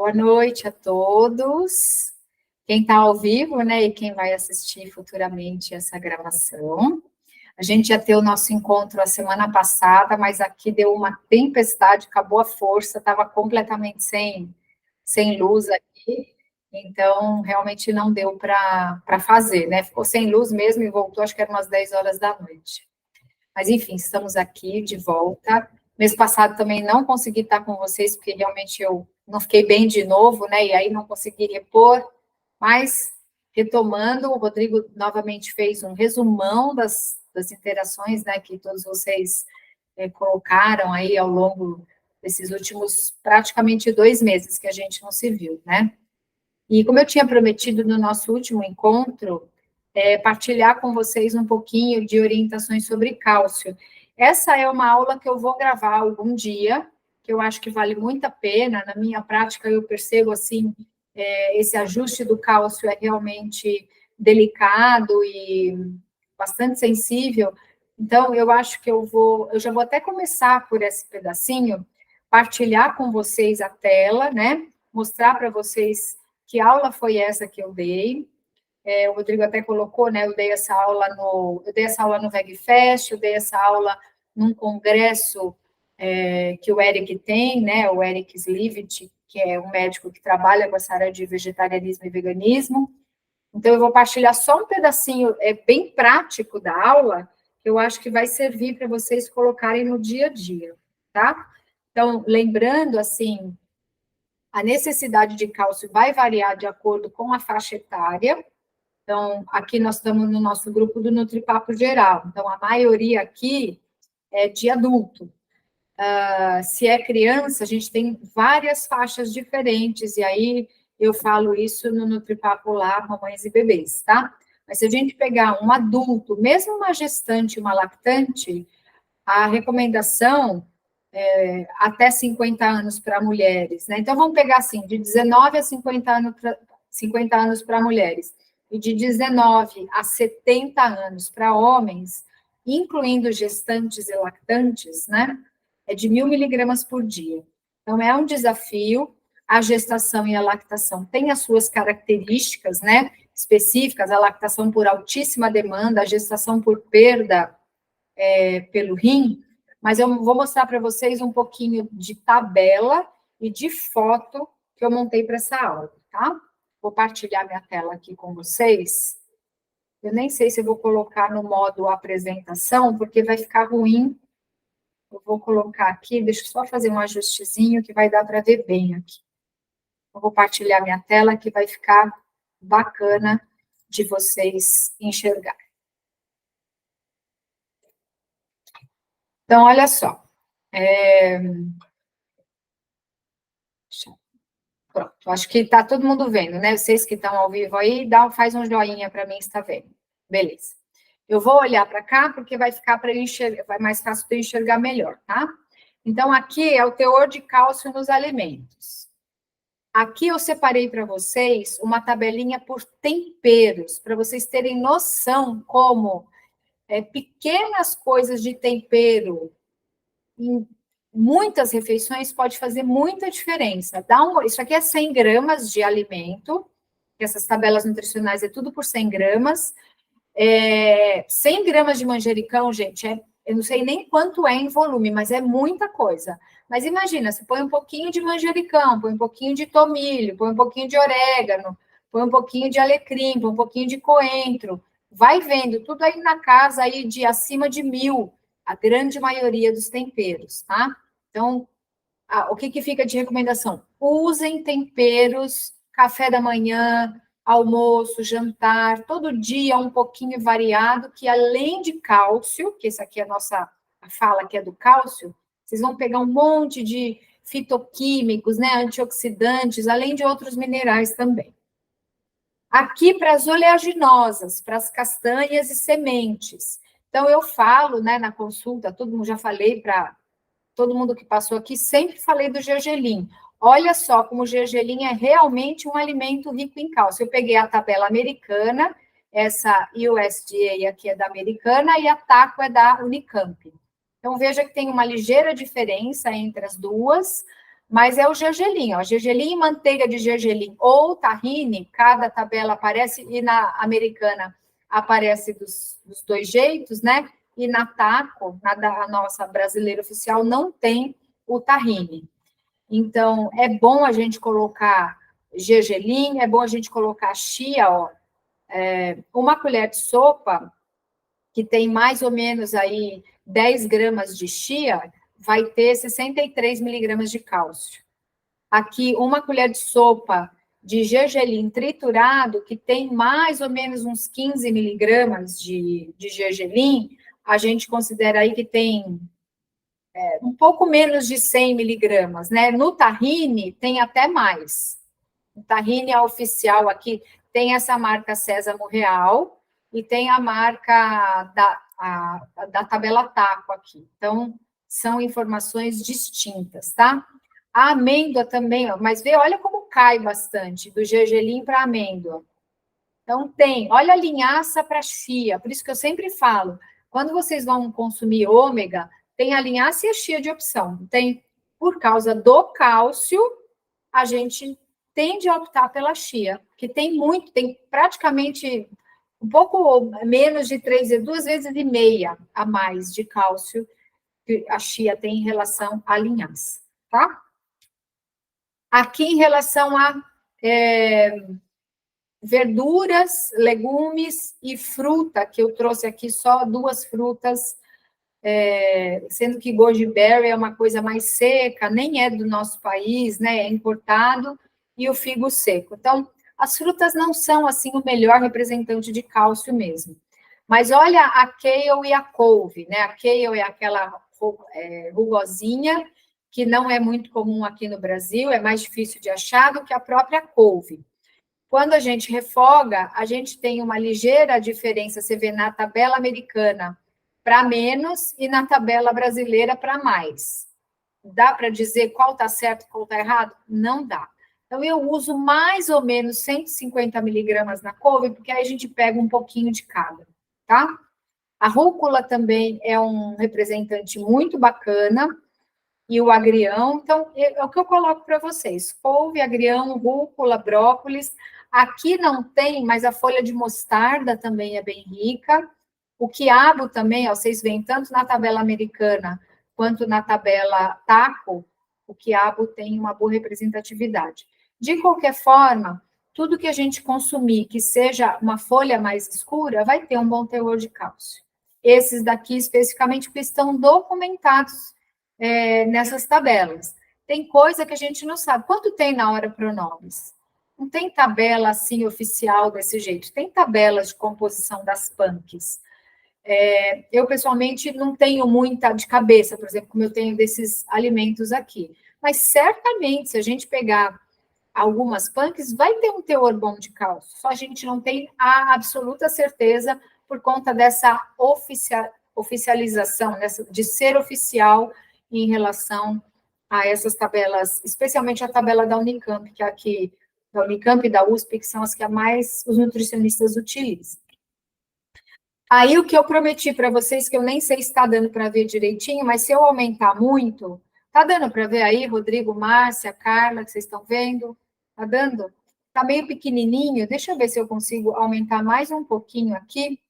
Boa noite a todos. Quem está ao vivo, né, e quem vai assistir futuramente essa gravação. A gente ia ter o nosso encontro a semana passada, mas aqui deu uma tempestade, acabou a força, estava completamente sem luz aqui, então realmente não deu para fazer, né? Ficou sem luz mesmo e voltou, acho que era umas 10 horas da noite. Mas, enfim, estamos aqui de volta. Mês passado também não consegui estar com vocês, porque realmente eu não fiquei bem de novo, né? E aí não consegui repor. Mas, retomando, o Rodrigo novamente fez um resumão das interações, né, que todos vocês colocaram aí ao longo desses últimos praticamente 2 meses que a gente não se viu, né? E como eu tinha prometido no nosso último encontro, partilhar com vocês um pouquinho de orientações sobre cálcio. Essa é uma aula que eu vou gravar algum dia, que eu acho que vale muito a pena. Na minha prática, eu percebo, assim, esse ajuste do cálcio é realmente delicado e bastante sensível. Então, eu acho que eu já vou até começar por esse pedacinho, partilhar com vocês a tela, né? Mostrar para vocês que aula foi essa que eu dei. O Rodrigo até colocou, né? Eu dei essa aula no VegFest, eu dei essa aula num congresso que o Eric tem, né? O Eric Slivit, que é um médico que trabalha com essa área de vegetarianismo e veganismo. Então, eu vou partilhar só um pedacinho bem prático da aula, que eu acho que vai servir para vocês colocarem no dia a dia, tá? Então, lembrando, assim, a necessidade de cálcio vai variar de acordo com a faixa etária. Então, aqui nós estamos no nosso grupo do Nutripapo Geral. Então, a maioria aqui é de adulto. Se é criança, a gente tem várias faixas diferentes, e aí eu falo isso no Nutripapo lá, mamães e bebês, tá? Mas se a gente pegar um adulto, mesmo uma gestante, uma lactante, a recomendação até 50 anos para mulheres, né? Então, vamos pegar assim, de 19 a 50 anos para mulheres, e de 19 a 70 anos para homens, incluindo gestantes e lactantes, né? É de 1.000 miligramas por dia. Então, é um desafio. A gestação e a lactação têm as suas características, né? Específicas, a lactação por altíssima demanda, a gestação por perda pelo rim, mas eu vou mostrar para vocês um pouquinho de tabela e de foto que eu montei para essa aula, tá? Vou partilhar minha tela aqui com vocês. Eu nem sei se eu vou colocar no modo apresentação, porque vai ficar ruim. Eu vou colocar aqui, deixa eu só fazer um ajustezinho que vai dar para ver bem aqui. Eu vou partilhar minha tela que vai ficar bacana de vocês enxergarem. Então, olha só. Pronto, acho que está todo mundo vendo, né? Vocês que estão ao vivo aí, faz um joinha para mim se está vendo. Beleza. Eu vou olhar para cá porque vai ficar para enxergar, vai mais fácil para enxergar melhor, tá? Então, aqui é o teor de cálcio nos alimentos. Aqui eu separei para vocês uma tabelinha por temperos, para vocês terem noção como pequenas coisas de tempero em muitas refeições pode fazer muita diferença. Isso aqui é 100 gramas de alimento, que essas tabelas nutricionais é tudo por 100 gramas. 100 gramas de manjericão, gente, eu não sei nem quanto é em volume, mas é muita coisa. Mas imagina, você põe um pouquinho de manjericão, põe um pouquinho de tomilho, põe um pouquinho de orégano, põe um pouquinho de alecrim, põe um pouquinho de coentro. Vai vendo, tudo aí na casa aí de acima de 1.000, a grande maioria dos temperos, tá? Então, o que fica de recomendação? Usem temperos, café da manhã, almoço, jantar, todo dia um pouquinho variado, que além de cálcio, que essa aqui é a fala que é do cálcio, vocês vão pegar um monte de fitoquímicos, né, antioxidantes, além de outros minerais também. Aqui para as oleaginosas, para as castanhas e sementes. Então, eu falo, né, na consulta, todo mundo já falei para todo mundo que passou aqui, sempre falei do gergelim. Olha só como o gergelim é realmente um alimento rico em cálcio. Eu peguei a tabela americana, essa USDA aqui é da americana e a TACO é da Unicamp. Então, veja que tem uma ligeira diferença entre as duas, mas é o gergelim, ó, gergelim e manteiga de gergelim ou tahine, cada tabela aparece, e na americana aparece dos dois jeitos, né? E na taco, a nossa brasileira oficial, não tem o tahine. Então, é bom a gente colocar gergelim, é bom a gente colocar chia, ó, uma colher de sopa, que tem mais ou menos aí 10 gramas de chia, vai ter 63 miligramas de cálcio. Aqui, uma colher de sopa de gergelim triturado, que tem mais ou menos uns 15 miligramas de gergelim, a gente considera aí que tem um pouco menos de 100 miligramas, né? No tahine, tem até mais. O tahine é oficial aqui, tem essa marca Sésamo Real e tem a marca da tabela taco aqui. Então, são informações distintas, tá? A amêndoa também, ó, mas vê, olha como cai bastante, do gergelim para a amêndoa. Então, olha a linhaça para chia, por isso que eu sempre falo, quando vocês vão consumir ômega, tem a linhaça e a chia de opção. Tem, por causa do cálcio, a gente tende a optar pela chia, que tem praticamente um pouco menos de 2,5 vezes a mais de cálcio que a chia tem em relação à linhaça, tá? Aqui, em relação a verduras, legumes e fruta, que eu trouxe aqui só 2 frutas, sendo que goji berry é uma coisa mais seca, nem é do nosso país, né? É importado, e o figo seco. Então, as frutas não são, assim, o melhor representante de cálcio mesmo. Mas olha a kale e a couve, né? A kale é aquela rugosinha, que não é muito comum aqui no Brasil, é mais difícil de achar do que a própria couve. Quando a gente refoga, a gente tem uma ligeira diferença, você vê na tabela americana para menos e na tabela brasileira para mais. Dá para dizer qual está certo e qual está errado? Não dá. Então, eu uso mais ou menos 150 miligramas na couve, porque aí a gente pega um pouquinho de cada, tá? A rúcula também é um representante muito bacana, e o agrião. Então, é o que eu coloco para vocês: couve, agrião, rúcula, brócolis. Aqui não tem, mas a folha de mostarda também é bem rica. O quiabo também, ó, vocês veem, tanto na tabela americana quanto na tabela taco, o quiabo tem uma boa representatividade. De qualquer forma, tudo que a gente consumir que seja uma folha mais escura vai ter um bom teor de cálcio. Esses daqui, especificamente, porque estão documentados nessas tabelas. Tem coisa que a gente não sabe. Quanto tem na hora Pronobis? Não tem tabela assim oficial desse jeito. Tem tabelas de composição das punks. Eu, pessoalmente, não tenho muita de cabeça, por exemplo, como eu tenho desses alimentos aqui. Mas, certamente, se a gente pegar algumas punks, vai ter um teor bom de cálcio. Só a gente não tem a absoluta certeza por conta dessa oficialização, de ser oficial em relação a essas tabelas, especialmente a tabela da Unicamp, que é aqui, da Unicamp e da USP, que são as que mais os nutricionistas utilizam. Aí, o que eu prometi para vocês, que eu nem sei se está dando para ver direitinho, mas se eu aumentar muito, está dando para ver aí, Rodrigo, Márcia, Carla, que vocês estão vendo? Está dando? Está meio pequenininho, deixa eu ver se eu consigo aumentar mais um pouquinho aqui,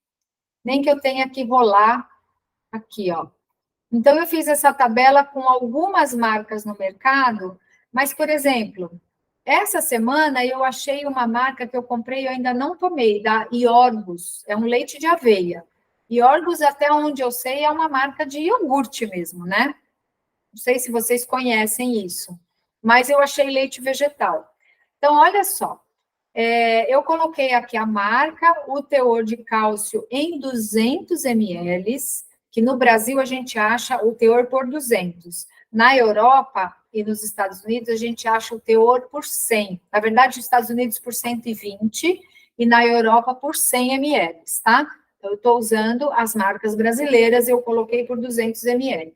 nem que eu tenha que rolar aqui, ó. Então, eu fiz essa tabela com algumas marcas no mercado, mas, por exemplo, essa semana eu achei uma marca que eu comprei e eu ainda não tomei, da Iorgus, é um leite de aveia. Iorgus, até onde eu sei, é uma marca de iogurte mesmo, né? Não sei se vocês conhecem isso, mas eu achei leite vegetal. Então, olha só, eu coloquei aqui a marca, o teor de cálcio em 200 ml, que no Brasil a gente acha o teor por 200. Na Europa e nos Estados Unidos, a gente acha o teor por 100. Na verdade, nos Estados Unidos por 120 e na Europa por 100 ml, tá? Então, eu estou usando as marcas brasileiras, eu coloquei por 200 ml.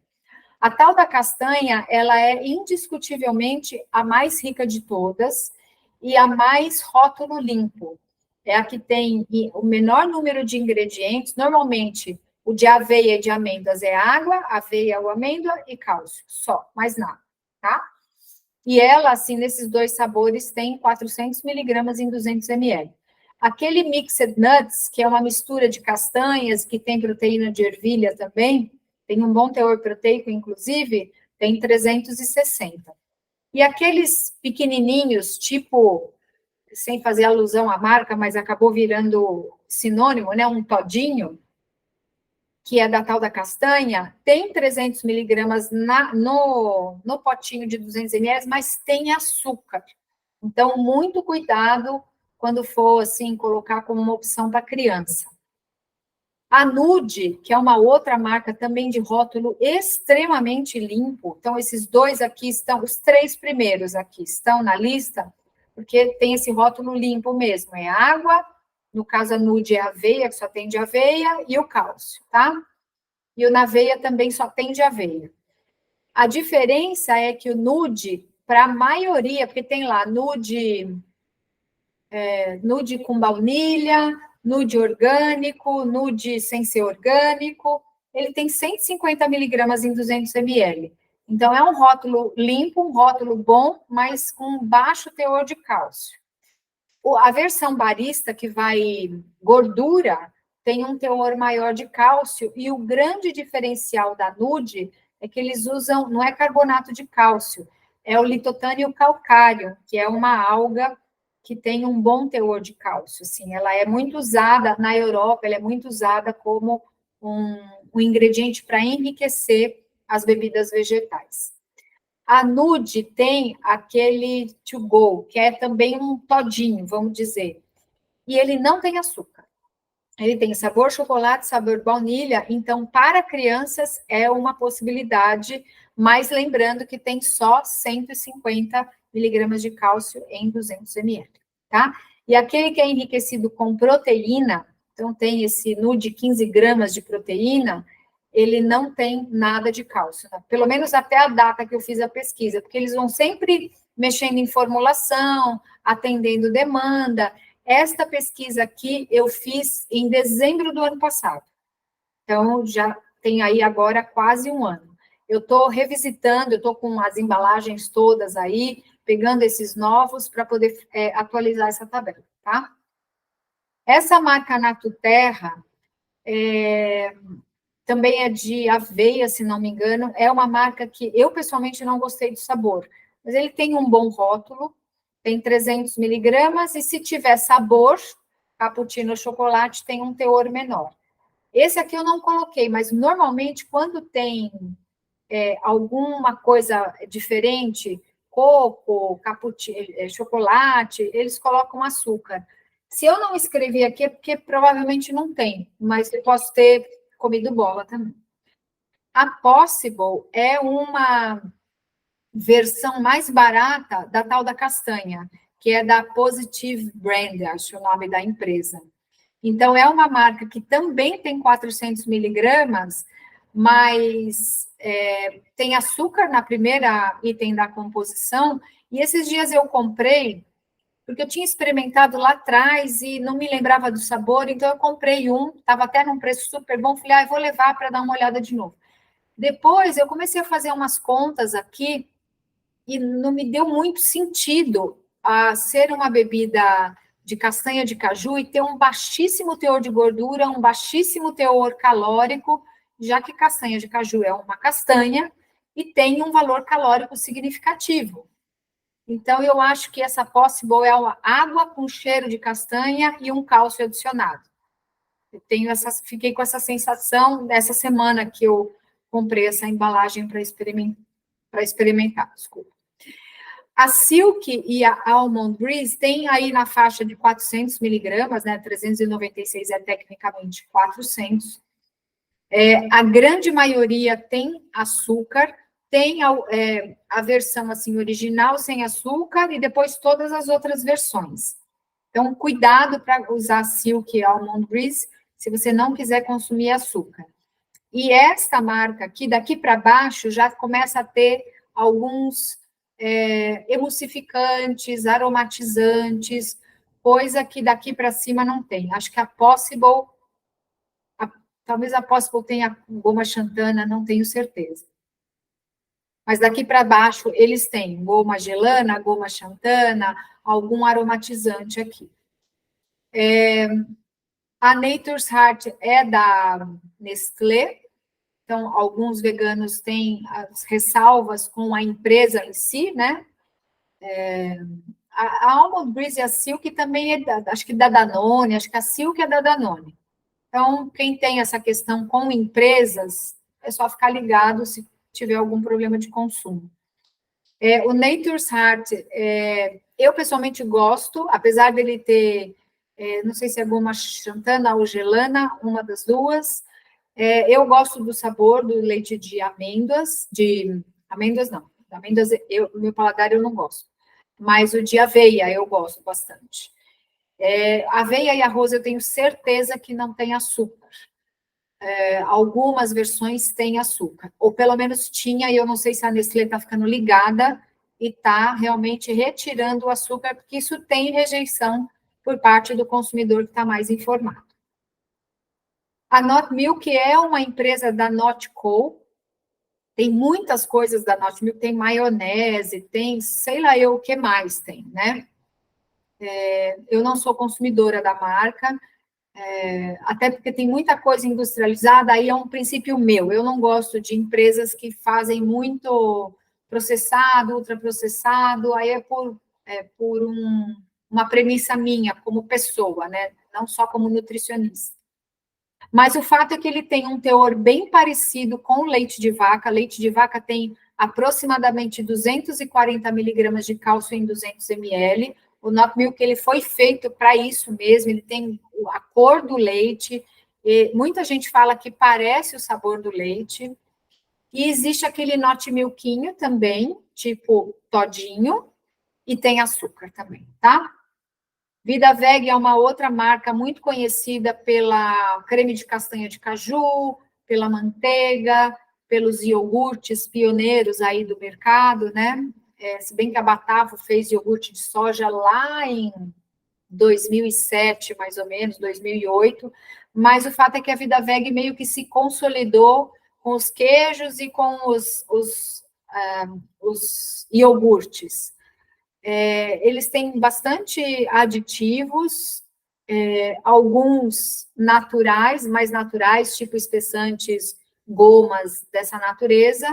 A tal da castanha, ela é indiscutivelmente a mais rica de todas e a mais rótulo limpo. É a que tem o menor número de ingredientes. Normalmente, o de aveia e de amêndoas é água, aveia ou amêndoa e cálcio, só, mais nada, tá? E ela, assim, nesses 2 sabores, tem 400 miligramas em 200 ml. Aquele Mixed Nuts, que é uma mistura de castanhas, que tem proteína de ervilha também, tem um bom teor proteico, inclusive, tem 360. E aqueles pequenininhos, tipo, sem fazer alusão à marca, mas acabou virando sinônimo, né, um todinho, que é da tal da castanha, tem 300 miligramas no potinho de 200 ml, mas tem açúcar. Então, muito cuidado quando for, assim, colocar como uma opção para criança. A Nude, que é uma outra marca também de rótulo extremamente limpo. Então, esses 2 aqui estão, os 3 primeiros aqui estão na lista, porque tem esse rótulo limpo mesmo. É água, no caso a Nude é aveia, que só tem de aveia, e o cálcio, tá? E o na aveia também só tem de aveia. A diferença é que o Nude, para a maioria, porque tem lá Nude com baunilha, nude orgânico, nude sem ser orgânico, ele tem 150 miligramas em 200 ml. Então, é um rótulo limpo, um rótulo bom, mas com baixo teor de cálcio. A versão barista, que vai gordura, tem um teor maior de cálcio, e o grande diferencial da nude é que eles usam, não é carbonato de cálcio, é o litotânio calcário, que é uma alga que tem um bom teor de cálcio. Assim, ela é muito usada na Europa, ela é muito usada como um ingrediente para enriquecer as bebidas vegetais. A Nude tem aquele to go, que é também um todinho, vamos dizer, e ele não tem açúcar. Ele tem sabor chocolate, sabor baunilha, então para crianças é uma possibilidade, mas lembrando que tem só 150 miligramas de cálcio em 200 ml, tá? E aquele que é enriquecido com proteína, então tem esse Nude 15 gramas de proteína, ele não tem nada de cálcio, né? Pelo menos até a data que eu fiz a pesquisa, porque eles vão sempre mexendo em formulação, atendendo demanda. Esta pesquisa aqui eu fiz em dezembro do ano passado, então já tem aí agora quase um ano. Eu estou revisitando, eu estou com as embalagens todas aí, pegando esses novos para poder atualizar essa tabela, tá? Essa marca Natuterra também é de aveia, se não me engano, é uma marca que eu pessoalmente não gostei do sabor, mas ele tem um bom rótulo, tem 300 miligramas, e se tiver sabor, cappuccino chocolate tem um teor menor. Esse aqui eu não coloquei, mas normalmente quando tem alguma coisa diferente, coco, cappuccino, chocolate, eles colocam açúcar. Se eu não escrevi aqui é porque provavelmente não tem, mas eu posso ter comido bola também. A Possible é uma versão mais barata da tal da castanha, que é da Positive Brand, acho o nome da empresa. Então, é uma marca que também tem 400 miligramas, mas tem açúcar na primeira item da composição, e esses dias eu comprei, porque eu tinha experimentado lá atrás e não me lembrava do sabor, então eu comprei um, estava até num preço super bom, falei, eu vou levar para dar uma olhada de novo. Depois, eu comecei a fazer umas contas aqui, e não me deu muito sentido a ser uma bebida de castanha de caju e ter um baixíssimo teor de gordura, um baixíssimo teor calórico, já que castanha de caju é uma castanha e tem um valor calórico significativo. Então, eu acho que essa Possible é uma água com cheiro de castanha e um cálcio adicionado. Fiquei com essa sensação dessa semana que eu comprei essa embalagem para experimentar, desculpa. A Silk e a Almond Breeze tem aí na faixa de 400 miligramas, né? 396 é tecnicamente 400. A grande maioria tem açúcar, tem a versão assim original sem açúcar e depois todas as outras versões. Então, cuidado para usar a Silk e a Almond Breeze se você não quiser consumir açúcar. E esta marca aqui, daqui para baixo, já começa a ter alguns emulsificantes, aromatizantes, coisa que daqui para cima não tem. Acho que a Possible, talvez a Possible tenha goma xantana, não tenho certeza. Mas daqui para baixo, eles têm goma gelana, goma xantana, algum aromatizante aqui. A Nature's Heart é da Nestlé, então alguns veganos têm as ressalvas com a empresa em si, né? A Almond Breeze e a Silk também é, acho que da Danone, acho que a Silk é da Danone. Então, quem tem essa questão com empresas, é só ficar ligado se tiver algum problema de consumo. O Nature's Heart, eu pessoalmente gosto, apesar dele ter, não sei se é goma xantana ou gelana, uma das duas. Eu gosto do sabor do leite de amêndoas, não, amêndoas, meu paladar eu não gosto, mas o de aveia eu gosto bastante. Aveia e arroz eu tenho certeza que não tem açúcar. Algumas versões têm açúcar, ou pelo menos tinha, e eu não sei se a Nestlé está ficando ligada e está realmente retirando o açúcar, porque isso tem rejeição por parte do consumidor que está mais informado. A Not Milk é uma empresa da Notco, tem muitas coisas da Not Milk, tem maionese, tem sei lá eu o que mais tem, né? Eu não sou consumidora da marca, até porque tem muita coisa industrializada, aí é um princípio meu. Eu não gosto de empresas que fazem muito processado, ultraprocessado, aí é por uma premissa minha como pessoa, né? Não só como nutricionista. Mas o fato é que ele tem um teor bem parecido com o leite de vaca. Leite de vaca tem aproximadamente 240 miligramas de cálcio em 200 ml. O Not Milk, ele foi feito para isso mesmo, ele tem a cor do leite, muita gente fala que parece o sabor do leite, e existe aquele Not Milkinho também, tipo todinho, e tem açúcar também, tá? Vida Veg é uma outra marca muito conhecida pela creme de castanha de caju, pela manteiga, pelos iogurtes pioneiros aí do mercado, né? Se bem que a Batavo fez iogurte de soja lá em 2007, mais ou menos, 2008, mas o fato é que a Vida Veg meio que se consolidou com os queijos e com os iogurtes. Eles têm bastante aditivos, alguns naturais, mais naturais, tipo espessantes, gomas dessa natureza,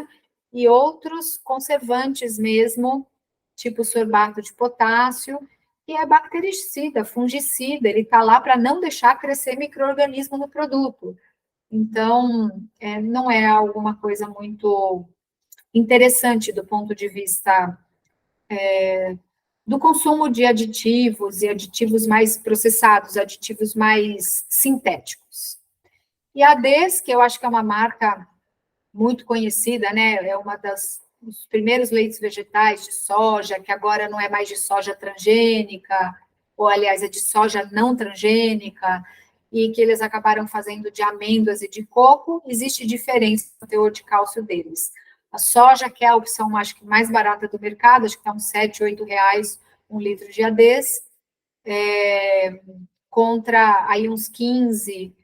e outros conservantes mesmo, tipo sorbato de potássio, que é bactericida, fungicida, ele está lá para não deixar crescer micro-organismo no produto. Então, não é alguma coisa muito interessante do ponto de vista do consumo de aditivos e aditivos mais processados, aditivos mais sintéticos. E a Des, que eu acho que é uma marca muito conhecida, né? É uma dos primeiros leites vegetais de soja, que agora não é mais de soja transgênica, ou aliás, é de soja não transgênica, e que eles acabaram fazendo de amêndoas e de coco. Existe diferença no teor de cálcio deles. A soja, que é a opção, acho que mais barata do mercado, acho que está uns 7, 8 reais um litro de ADs, contra aí uns 15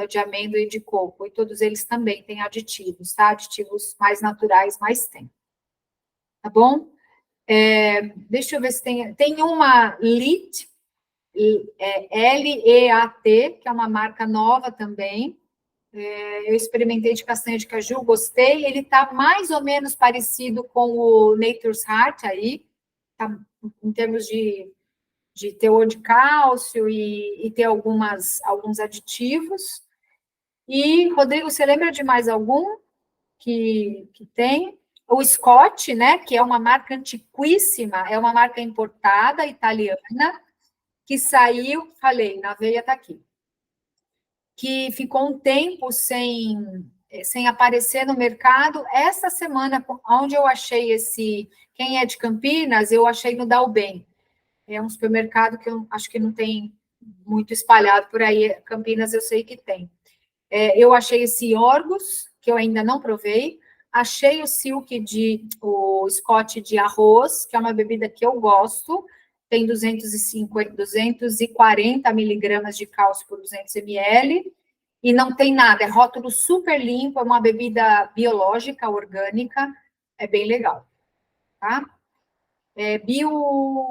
de amêndoa e de coco, e todos eles também têm aditivos, tá? Aditivos mais naturais, mais tem. Tá bom? Deixa eu ver se tem uma LEAT, L-E-A-T, que é uma marca nova também. Eu experimentei de castanha de caju, gostei. Ele tá mais ou menos parecido com o Nature's Heart aí, tá, em termos de teor de cálcio e ter alguns aditivos. E, Rodrigo, você lembra de mais algum que tem? O Scott, né, que é uma marca antiquíssima, é uma marca importada, italiana, que saiu, falei, na veia está aqui, que ficou um tempo sem aparecer no mercado. Essa semana, onde eu achei quem é de Campinas, eu achei no Dalben. É um supermercado que eu acho que não tem muito espalhado por aí, Campinas eu sei que tem. Eu achei esse Orgus, que eu ainda não provei, achei o Scott de arroz, que é uma bebida que eu gosto, tem 240 miligramas de cálcio por 200 ml, e não tem nada, é rótulo super limpo, é uma bebida biológica, orgânica, é bem legal, tá?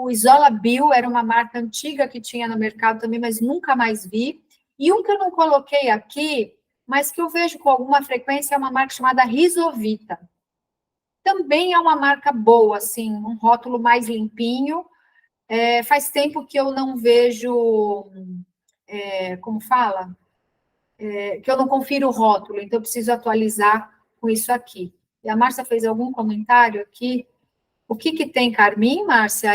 Isola Bio era uma marca antiga que tinha no mercado também, mas nunca mais vi. E um que eu não coloquei aqui, mas que eu vejo com alguma frequência, é uma marca chamada Risovita. Também é uma marca boa, assim, um rótulo mais limpinho. Faz tempo que eu não vejo, como fala? Que eu não confiro o rótulo, então eu preciso atualizar com isso aqui. E a Márcia fez algum comentário aqui. O que que tem, Carmim, Márcia?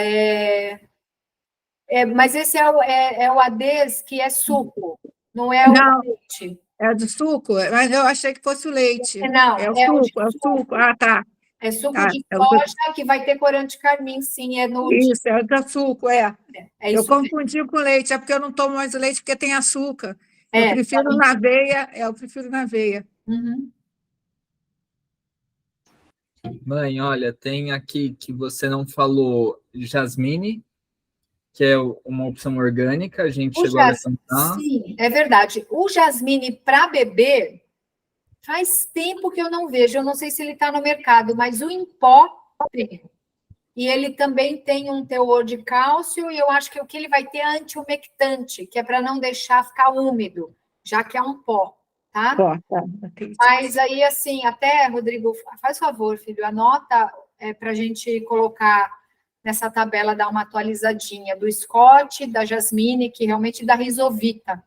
Mas esse é o Ades, que é suco, não é o Não, leite. é do suco, mas eu achei que fosse o leite. Não, É o é o de suco, é o suco. suco. Ah, tá. É suco Tá. de soja que vai ter corante carmim, sim, é no dia. Isso, é o do suco, é. É Eu isso mesmo. confundi com leite, é porque eu não tomo mais o leite porque tem açúcar. Eu prefiro Tá. na aveia, eu prefiro na aveia. Uhum. Mãe, olha, tem aqui que você não falou jasmine, que é uma opção orgânica, a gente chegou a levantar. Sim, é verdade. O jasmine para beber, faz tempo que eu não vejo. Eu não sei se ele está no mercado, mas o em pó tem. E ele também tem um teor de cálcio, e eu acho que o que ele vai ter é antiumectante, que é para não deixar ficar úmido, já que é um pó, tá? Ó, tá, ok. Mas aí, assim, até, Rodrigo, faz favor, filho, anota para a gente colocar nessa tabela, dar uma atualizadinha do Scott, da Jasmine, que realmente da Risovita.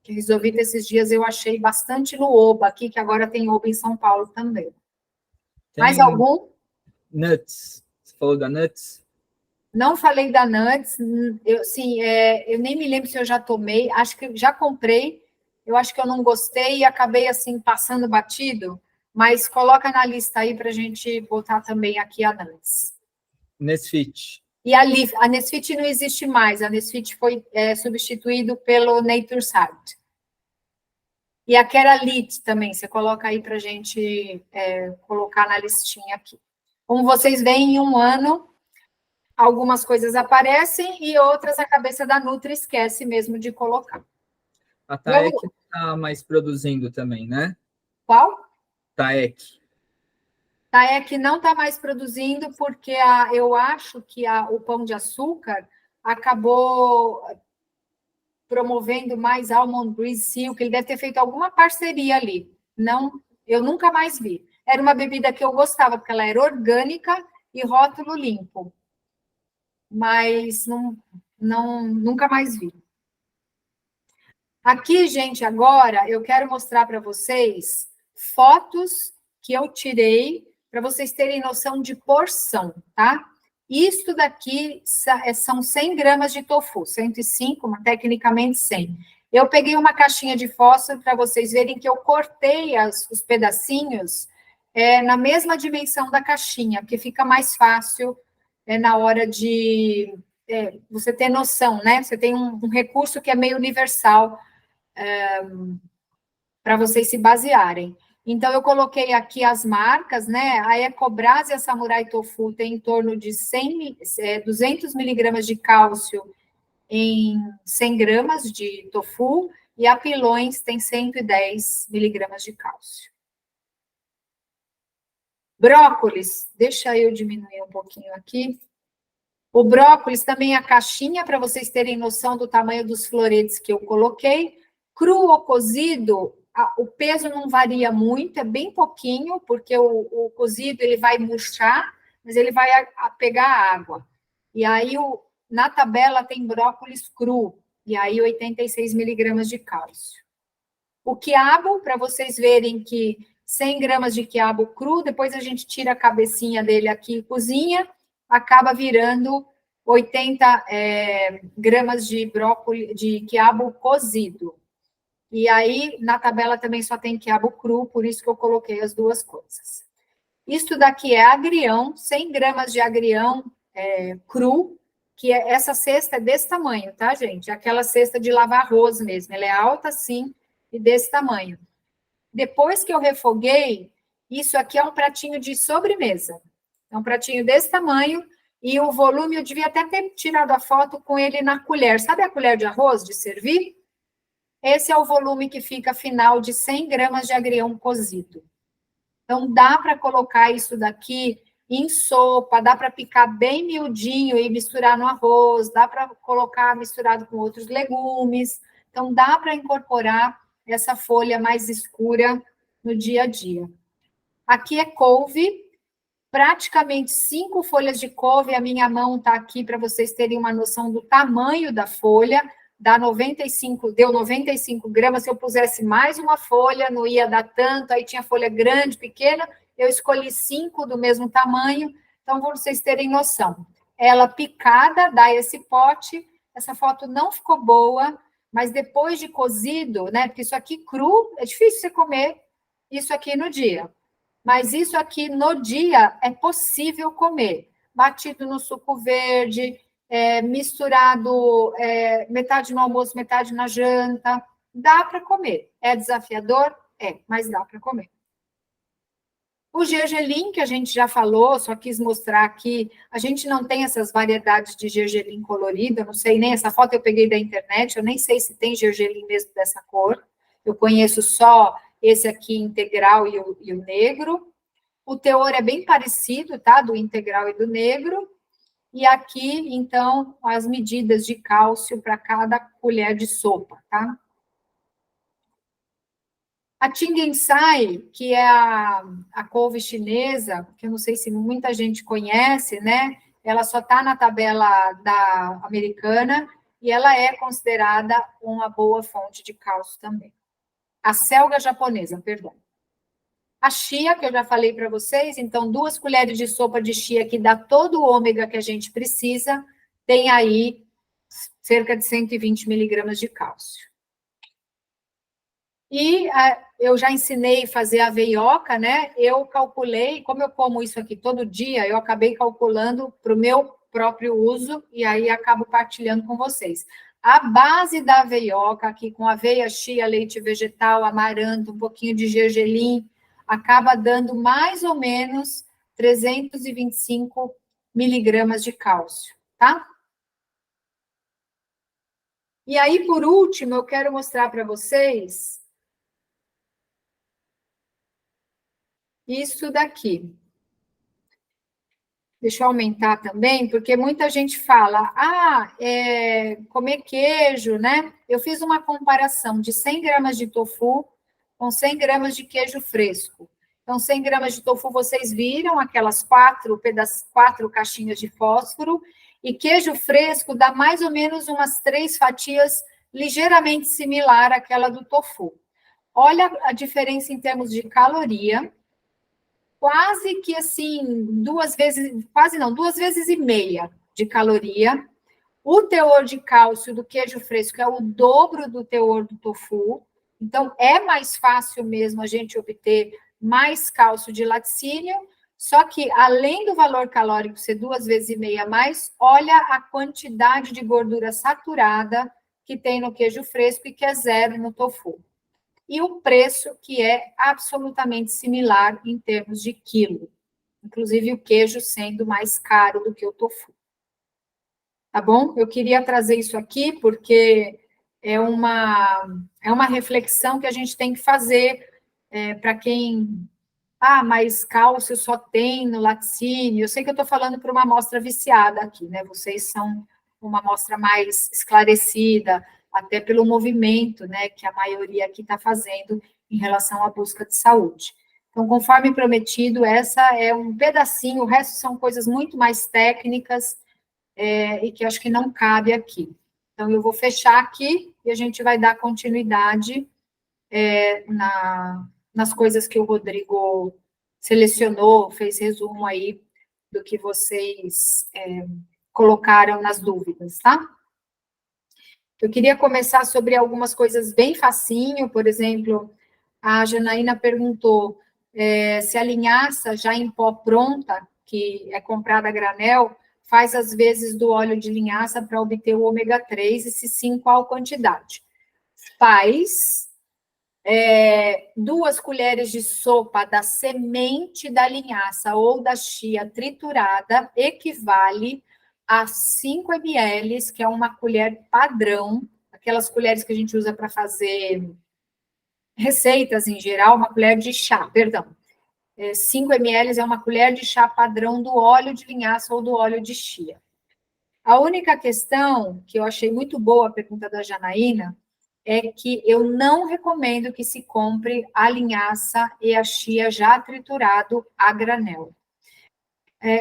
Que Risovita, esses dias, eu achei bastante no Oba aqui, que agora tem Oba em São Paulo também. Mais Tem algum? nuts. Você falou da nuts? Não falei da Nuts, eu nem me lembro se eu já tomei, acho que já comprei, eu acho que eu não gostei e acabei, assim, passando batido, mas coloca na lista aí para a gente botar também aqui a Nuts. Nesfit. E a Nesfit não existe mais, a Nesfit foi substituído pelo Natureside. E a Keralite também, você coloca aí para a gente colocar na listinha aqui. Como vocês veem, em um ano, algumas coisas aparecem e outras a cabeça da Nutri esquece mesmo de colocar. A Taek está mais produzindo também, né? Qual? Taek. Taek não está mais produzindo porque eu acho que o Pão de Açúcar acabou promovendo mais Almond Breeze Silk, ele deve ter feito alguma parceria ali. Não, eu nunca mais vi. Era uma bebida que eu gostava, porque ela era orgânica e rótulo limpo. Mas nunca mais vi. Aqui, gente, agora eu quero mostrar para vocês fotos que eu tirei para vocês terem noção de porção, tá? Isto daqui são 100 gramas de tofu, 105, mas tecnicamente 100. Eu peguei uma caixinha de fósforo para vocês verem que eu cortei os pedacinhos na mesma dimensão da caixinha, porque fica mais fácil na hora de você ter noção, né? Você tem um recurso que é meio universal para vocês se basearem. Então, eu coloquei aqui as marcas, né? A Ecobras e a Samurai Tofu tem em torno de 200 miligramas de cálcio em 100 gramas de tofu, e a Pilões tem 110 miligramas de cálcio. Brócolis, deixa eu diminuir um pouquinho aqui. O brócolis também, a caixinha, para vocês terem noção do tamanho dos floretes que eu coloquei. Cru ou cozido, o peso não varia muito, é bem pouquinho, porque o cozido ele vai murchar, mas ele vai pegar água. E aí, na tabela, tem brócolis cru, e aí 86 miligramas de cálcio. O quiabo, para vocês verem que 100 gramas de quiabo cru, depois a gente tira a cabecinha dele aqui e cozinha, acaba virando 80 gramas de brócolis, de quiabo cozido. E aí, na tabela também só tem quiabo cru, por isso que eu coloquei as duas coisas. Isto daqui é agrião, 100 gramas de agrião cru, que essa cesta é desse tamanho, tá, gente? Aquela cesta de lavar arroz mesmo, ela é alta assim e desse tamanho. Depois que eu refoguei, isso aqui é um pratinho de sobremesa. É um pratinho desse tamanho e o volume, eu devia até ter tirado a foto com ele na colher. Sabe a colher de arroz de servir? Esse é o volume que fica final de 100 gramas de agrião cozido. Então, dá para colocar isso daqui em sopa, dá para picar bem miudinho e misturar no arroz, dá para colocar misturado com outros legumes. Então, dá para incorporar essa folha mais escura no dia a dia. Aqui é couve, praticamente 5 folhas de couve, a minha mão está aqui para vocês terem uma noção do tamanho da folha, deu 95 gramas, se eu pusesse mais uma folha, não ia dar tanto, aí tinha folha grande, pequena, eu escolhi 5 do mesmo tamanho, então, para vocês terem noção. Ela picada, dá esse pote, essa foto não ficou boa, mas depois de cozido, né, porque isso aqui cru, é difícil você comer isso aqui no dia. Mas isso aqui no dia é possível comer. Batido no suco verde, misturado metade no almoço, metade na janta. Dá para comer. É desafiador? É, mas dá para comer. O gergelim, que a gente já falou, só quis mostrar aqui, a gente não tem essas variedades de gergelim colorido, eu não sei nem, essa foto eu peguei da internet, eu nem sei se tem gergelim mesmo dessa cor, eu conheço só esse aqui integral e o negro. O teor é bem parecido, tá? Do integral e do negro. E aqui, então, as medidas de cálcio para cada colher de sopa, tá? A Tingensai, que é a couve chinesa, que eu não sei se muita gente conhece, né? Ela só está na tabela da americana e ela é considerada uma boa fonte de cálcio também. A selga japonesa, perdão. A chia, que eu já falei para vocês, então 2 colheres de sopa de chia, que dá todo o ômega que a gente precisa, tem aí cerca de 120 miligramas de cálcio. E eu já ensinei a fazer a veioca, né? Eu calculei, como eu como isso aqui todo dia, eu acabei calculando para o meu próprio uso, e aí acabo partilhando com vocês. A base da aveioca, aqui com aveia, chia, leite vegetal, amaranto, um pouquinho de gergelim, acaba dando mais ou menos 325 miligramas de cálcio, tá? E aí, por último, eu quero mostrar para vocês isso daqui. Deixa eu aumentar também, porque muita gente fala, comer queijo, né? Eu fiz uma comparação de 100 gramas de tofu com 100 gramas de queijo fresco. Então, 100 gramas de tofu, vocês viram aquelas 4 caixinhas de fósforo, e queijo fresco dá mais ou menos umas 3 fatias ligeiramente similar àquela do tofu. Olha a diferença em termos de caloria, quase que assim, 2 vezes e meia de caloria. O teor de cálcio do queijo fresco é o dobro do teor do tofu, então é mais fácil mesmo a gente obter mais cálcio de laticínio, só que além do valor calórico ser 2 vezes e meia a mais, olha a quantidade de gordura saturada que tem no queijo fresco e que é 0 no tofu. E o preço, que é absolutamente similar em termos de quilo. Inclusive o queijo sendo mais caro do que o tofu. Tá bom? Eu queria trazer isso aqui porque é uma reflexão que a gente tem que fazer para quem... mas cálcio só tem no laticínio. Eu sei que eu estou falando para uma amostra viciada aqui, né? Vocês são uma amostra mais esclarecida, até pelo movimento, né, que a maioria aqui está fazendo em relação à busca de saúde. Então, conforme prometido, essa é um pedacinho, o resto são coisas muito mais técnicas e que acho que não cabe aqui. Então, eu vou fechar aqui e a gente vai dar continuidade nas coisas que o Rodrigo selecionou, fez resumo aí do que vocês colocaram nas dúvidas, tá? Eu queria começar sobre algumas coisas bem facinho, por exemplo, a Janaína perguntou se a linhaça já em pó pronta, que é comprada a granel, faz às vezes do óleo de linhaça para obter o ômega 3, e se sim, qual quantidade? Faz 2 colheres de sopa da semente da linhaça ou da chia triturada equivale a 5 ml, que é uma colher padrão, aquelas colheres que a gente usa para fazer receitas em geral, uma colher de chá, perdão. 5 ml é uma colher de chá padrão do óleo de linhaça ou do óleo de chia. A única questão, que eu achei muito boa a pergunta da Janaína, é que eu não recomendo que se compre a linhaça e a chia já triturado a granel.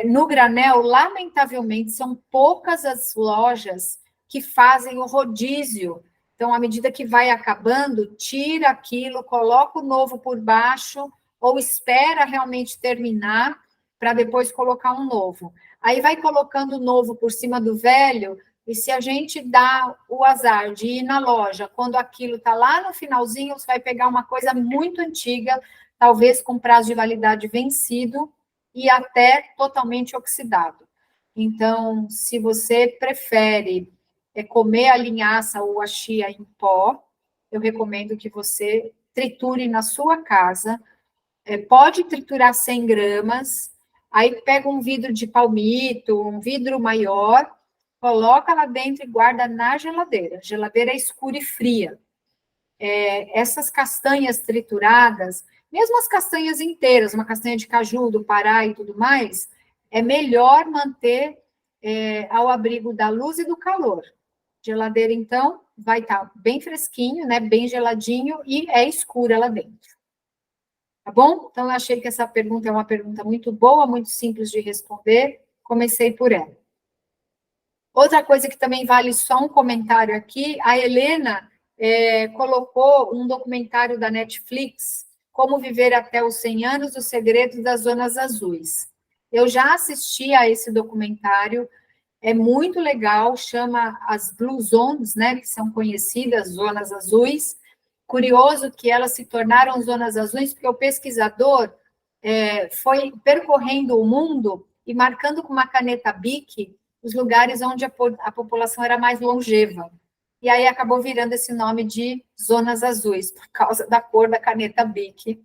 No granel, lamentavelmente, são poucas as lojas que fazem o rodízio. Então, à medida que vai acabando, tira aquilo, coloca o novo por baixo, ou espera realmente terminar para depois colocar um novo. Aí vai colocando o novo por cima do velho, e se a gente dá o azar de ir na loja, quando aquilo está lá no finalzinho, você vai pegar uma coisa muito antiga, talvez com prazo de validade vencido, e até totalmente oxidado. Então, se você prefere comer a linhaça ou a chia em pó, eu recomendo que você triture na sua casa. Pode triturar 100 gramas, aí pega um vidro de palmito, um vidro maior, coloca lá dentro e guarda na geladeira. A geladeira é escura e fria. Essas castanhas trituradas, mesmo as castanhas inteiras, uma castanha de caju do Pará e tudo mais, é melhor manter ao abrigo da luz e do calor. Geladeira, então, vai estar bem fresquinho, né, bem geladinho, e é escura lá dentro. Tá bom? Então, eu achei que essa pergunta é uma pergunta muito boa, muito simples de responder. Comecei por ela. Outra coisa que também vale só um comentário aqui, a Helena colocou um documentário da Netflix, Como Viver até os 100 Anos, Os Segredos das Zonas Azuis. Eu já assisti a esse documentário, é muito legal, chama as Blue Zones, né, que são conhecidas, zonas azuis. Curioso que elas se tornaram zonas azuis, porque o pesquisador foi percorrendo o mundo e marcando com uma caneta Bic os lugares onde a população era mais longeva. E aí acabou virando esse nome de zonas azuis, por causa da cor da caneta Bic,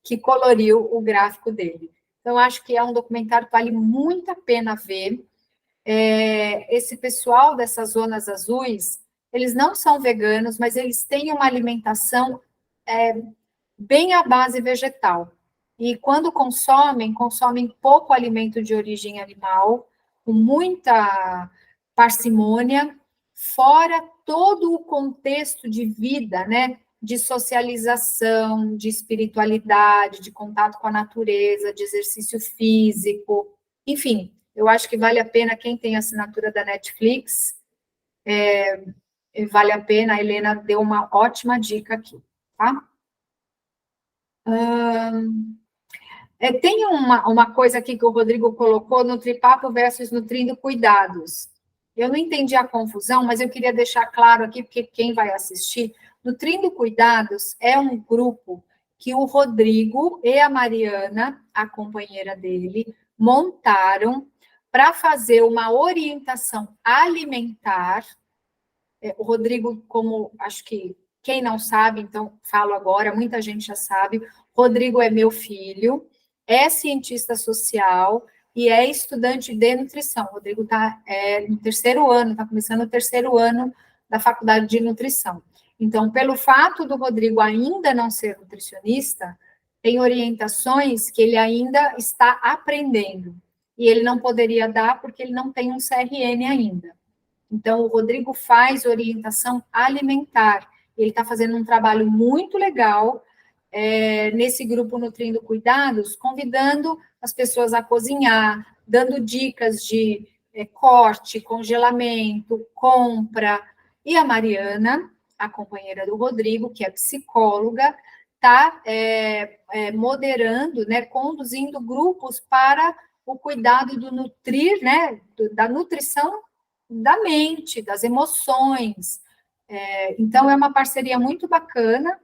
que coloriu o gráfico dele. Então, acho que é um documentário que vale muito a pena ver. Esse pessoal dessas zonas azuis, eles não são veganos, mas eles têm uma alimentação bem à base vegetal. E quando consomem pouco alimento de origem animal, com muita parcimônia, fora todo o contexto de vida, né? De socialização, de espiritualidade, de contato com a natureza, de exercício físico, enfim, eu acho que vale a pena quem tem assinatura da Netflix, vale a pena, a Helena deu uma ótima dica aqui, tá? Tem uma coisa aqui que o Rodrigo colocou, Nutripapo versus Nutrindo Cuidados. Eu não entendi a confusão, mas eu queria deixar claro aqui, porque quem vai assistir, Nutrindo Cuidados é um grupo que o Rodrigo e a Mariana, a companheira dele, montaram para fazer uma orientação alimentar. O Rodrigo, como acho que quem não sabe, então falo agora, muita gente já sabe, Rodrigo é meu filho, é cientista social e é estudante de nutrição. O Rodrigo está no terceiro ano, está começando o terceiro ano da faculdade de nutrição. Então, pelo fato do Rodrigo ainda não ser nutricionista, tem orientações que ele ainda está aprendendo. E ele não poderia dar porque ele não tem um CRN ainda. Então, o Rodrigo faz orientação alimentar. Ele está fazendo um trabalho muito legal nesse grupo Nutrindo Cuidados, convidando as pessoas a cozinhar, dando dicas de corte, congelamento, compra. E a Mariana, a companheira do Rodrigo, que é psicóloga, está moderando, né, conduzindo grupos para o cuidado do nutrir, né, da nutrição da mente, das emoções. Então, é uma parceria muito bacana,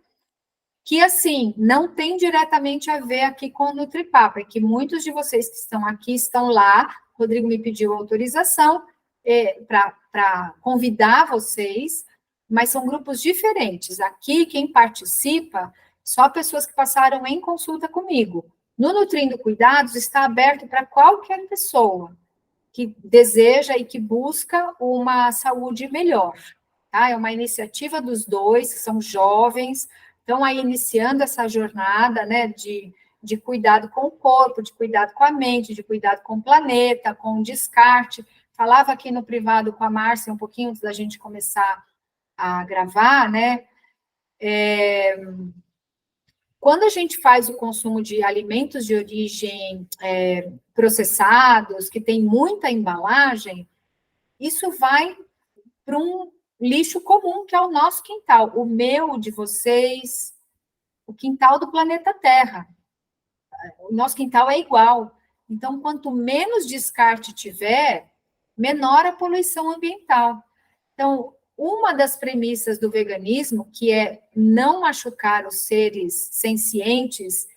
que, assim, não tem diretamente a ver aqui com o Nutripapo, é que muitos de vocês que estão aqui estão lá, o Rodrigo me pediu autorização para convidar vocês, mas são grupos diferentes. Aqui, quem participa, só pessoas que passaram em consulta comigo. No Nutrindo Cuidados, está aberto para qualquer pessoa que deseja e que busca uma saúde melhor. Tá? É uma iniciativa dos dois, que são jovens, estão aí iniciando essa jornada, né, de de cuidado com o corpo, de cuidado com a mente, de cuidado com o planeta, com o descarte. Falava aqui no privado com a Márcia, um pouquinho antes da gente começar a gravar, né? Quando a gente faz o consumo de alimentos de origem processados, que tem muita embalagem, isso vai para um lixo comum, que é o nosso quintal, o meu, o de vocês, o quintal do planeta Terra. O nosso quintal é igual. Então, quanto menos descarte tiver, menor a poluição ambiental. Então, uma das premissas do veganismo, que é não machucar os seres sencientes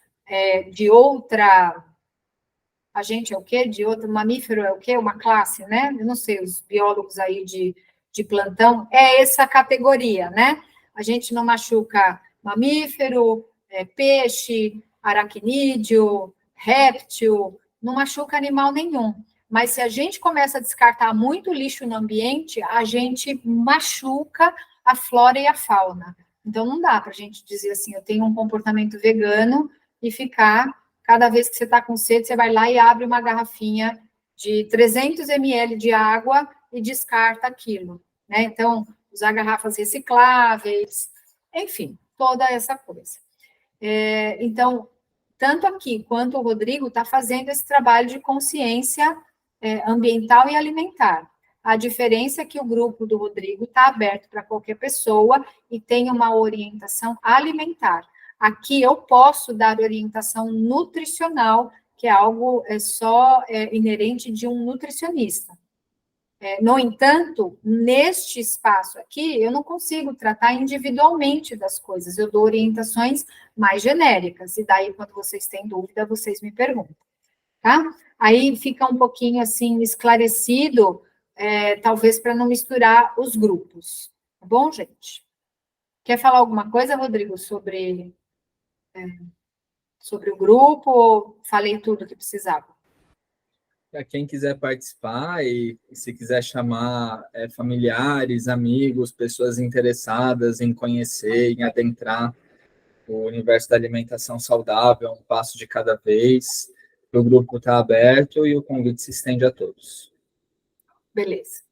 de outra... A gente é o quê? De outro mamífero é o quê? Uma classe, né? Eu não sei, os biólogos aí de plantão, é essa categoria, né? A gente não machuca mamífero, peixe, aracnídeo, réptil, não machuca animal nenhum. Mas se a gente começa a descartar muito lixo no ambiente, a gente machuca a flora e a fauna. Então, não dá para a gente dizer assim, eu tenho um comportamento vegano e ficar, cada vez que você está com sede, você vai lá e abre uma garrafinha de 300 ml de água e descarta aquilo, né? Então, usar garrafas recicláveis, enfim, toda essa coisa. Então, tanto aqui quanto o Rodrigo está fazendo esse trabalho de consciência ambiental e alimentar. A diferença é que o grupo do Rodrigo está aberto para qualquer pessoa e tem uma orientação alimentar. Aqui eu posso dar orientação nutricional, que é algo só inerente de um nutricionista. No entanto, neste espaço aqui, eu não consigo tratar individualmente das coisas, eu dou orientações mais genéricas, e daí, quando vocês têm dúvida, vocês me perguntam, tá? Aí fica um pouquinho, assim, esclarecido, talvez para não misturar os grupos, tá bom, gente? Quer falar alguma coisa, Rodrigo, sobre o grupo, ou falei tudo que precisava? Para quem quiser participar e se quiser chamar familiares, amigos, pessoas interessadas em conhecer, em adentrar o universo da alimentação saudável, um passo de cada vez, o grupo está aberto e o convite se estende a todos. Beleza.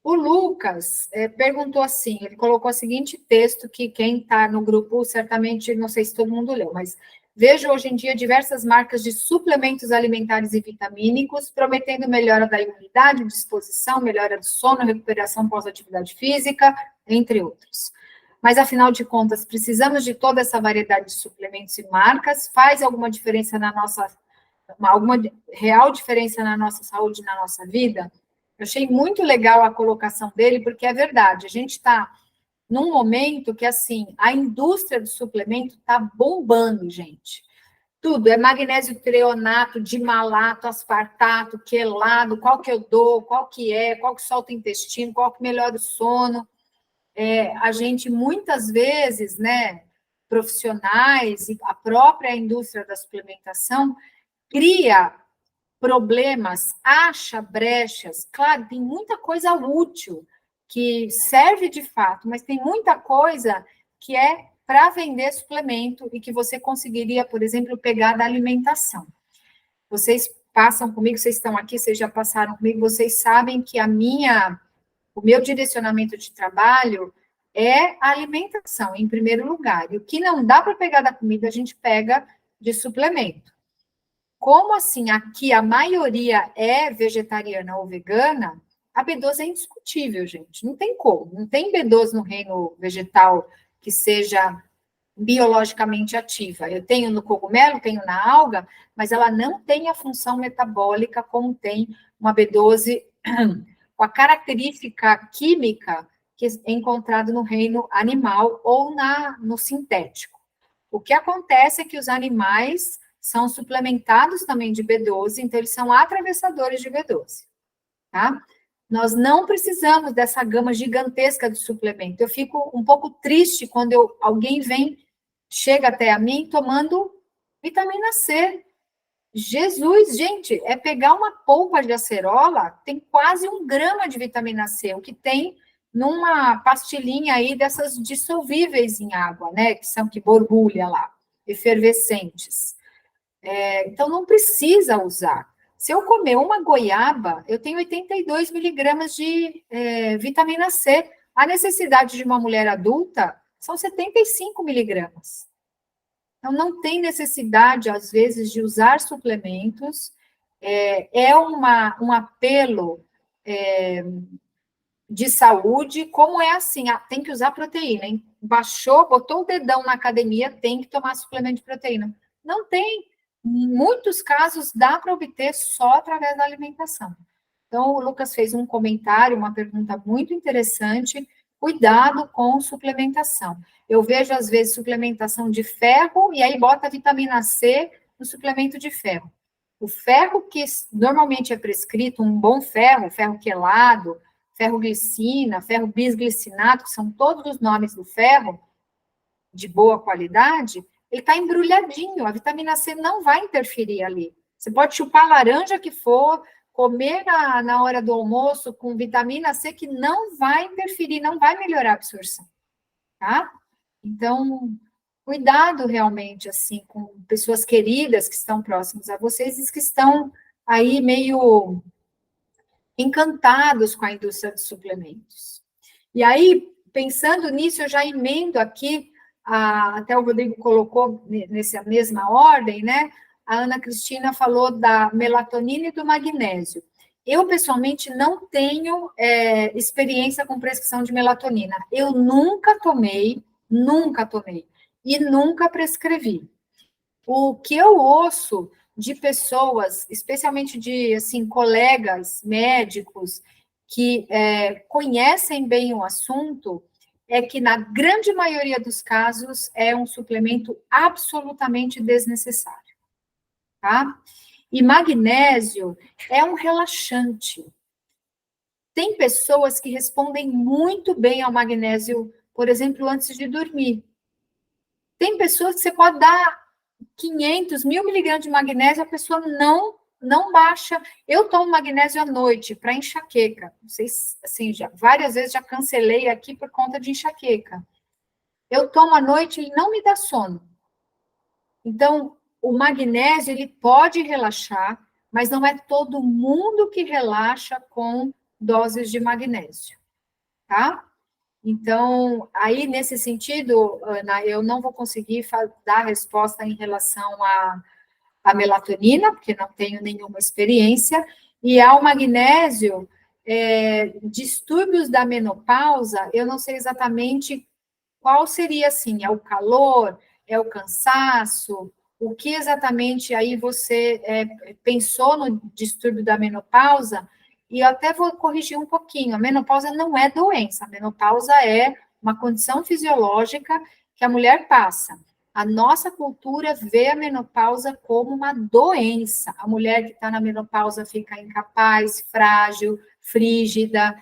O Lucas perguntou assim, ele colocou o seguinte texto, que quem está no grupo, certamente, não sei se todo mundo leu, mas vejo hoje em dia diversas marcas de suplementos alimentares e vitamínicos, prometendo melhora da imunidade, disposição, melhora do sono, recuperação pós-atividade física, entre outros. Mas, afinal de contas, precisamos de toda essa variedade de suplementos e marcas? Faz alguma diferença alguma real diferença na nossa saúde, na nossa vida? Eu achei muito legal a colocação dele, porque é verdade, a gente está num momento que, assim, a indústria do suplemento está bombando, gente. Tudo, é magnésio treonato, dimalato, aspartato, quelado, qual que eu dou, qual que solta o intestino, qual que melhora o sono. A gente, muitas vezes, né, profissionais e a própria indústria da suplementação cria problemas, acha brechas. Claro, tem muita coisa útil que serve de fato, mas tem muita coisa que é para vender suplemento e que você conseguiria, por exemplo, pegar da alimentação. Vocês passam comigo, vocês estão aqui, vocês já passaram comigo, vocês sabem que o meu direcionamento de trabalho é a alimentação, em primeiro lugar. E o que não dá para pegar da comida, a gente pega de suplemento. Como assim aqui a maioria é vegetariana ou vegana, a B12 é indiscutível, gente. Não tem como. Não tem B12 no reino vegetal que seja biologicamente ativa. Eu tenho no cogumelo, tenho na alga, mas ela não tem a função metabólica como tem uma B12 com a característica química que é encontrada no reino animal ou no sintético. O que acontece é que os animais são suplementados também de B12, então eles são atravessadores de B12, tá? Nós não precisamos dessa gama gigantesca de suplemento. Eu fico um pouco triste quando alguém chega até a mim tomando vitamina C. Jesus, gente, é pegar uma polpa de acerola, tem quase 1 grama de vitamina C, o que tem numa pastilhinha aí dessas dissolvíveis em água, né, que borbulha lá, efervescentes. Então, não precisa usar. Se eu comer uma goiaba, eu tenho 82 miligramas de vitamina C. A necessidade de uma mulher adulta são 75 miligramas. Então, não tem necessidade, às vezes, de usar suplementos. Um apelo de saúde, como é assim, tem que usar proteína, hein? Baixou, botou o dedão na academia, tem que tomar suplemento de proteína. Não tem. Em muitos casos, dá para obter só através da alimentação. Então, o Lucas fez um comentário, uma pergunta muito interessante. Cuidado com suplementação. Eu vejo, às vezes, suplementação de ferro, e aí bota vitamina C no suplemento de ferro. O ferro que normalmente é prescrito, um bom ferro, ferro quelado, ferroglicina, ferro bisglicinato, que são todos os nomes do ferro, de boa qualidade, ele está embrulhadinho, a vitamina C não vai interferir ali. Você pode chupar a laranja que for, comer na hora do almoço com vitamina C, que não vai interferir, não vai melhorar a absorção, tá? Então, cuidado realmente, assim, com pessoas queridas que estão próximas a vocês e que estão aí meio encantados com a indústria de suplementos. E aí, pensando nisso, eu já emendo aqui, até o Rodrigo colocou nessa mesma ordem, né? A Ana Cristina falou da melatonina e do magnésio. Eu, pessoalmente, não tenho experiência com prescrição de melatonina. Eu nunca tomei, e nunca prescrevi. O que eu ouço de pessoas, especialmente de, assim, colegas médicos, que conhecem bem o assunto, é que, na grande maioria dos casos, é um suplemento absolutamente desnecessário, tá? E magnésio é um relaxante. Tem pessoas que respondem muito bem ao magnésio, por exemplo, antes de dormir. Tem pessoas que você pode dar 500, 1000 miligramas de magnésio, a pessoa não baixa. Eu tomo magnésio à noite para enxaqueca. Vocês, assim, várias vezes já cancelei aqui por conta de enxaqueca. Eu tomo à noite, ele não me dá sono. Então, o magnésio, ele pode relaxar, mas não é todo mundo que relaxa com doses de magnésio, tá? Então, aí, nesse sentido, Ana, eu não vou conseguir dar resposta em relação à melatonina, porque não tenho nenhuma experiência, e ao magnésio, distúrbios da menopausa, eu não sei exatamente qual seria, assim, é o calor, é o cansaço, o que exatamente aí você pensou no distúrbio da menopausa, e eu até vou corrigir um pouquinho, a menopausa não é doença, a menopausa é uma condição fisiológica que a mulher passa. A nossa cultura vê a menopausa como uma doença. A mulher que está na menopausa fica incapaz, frágil, frígida,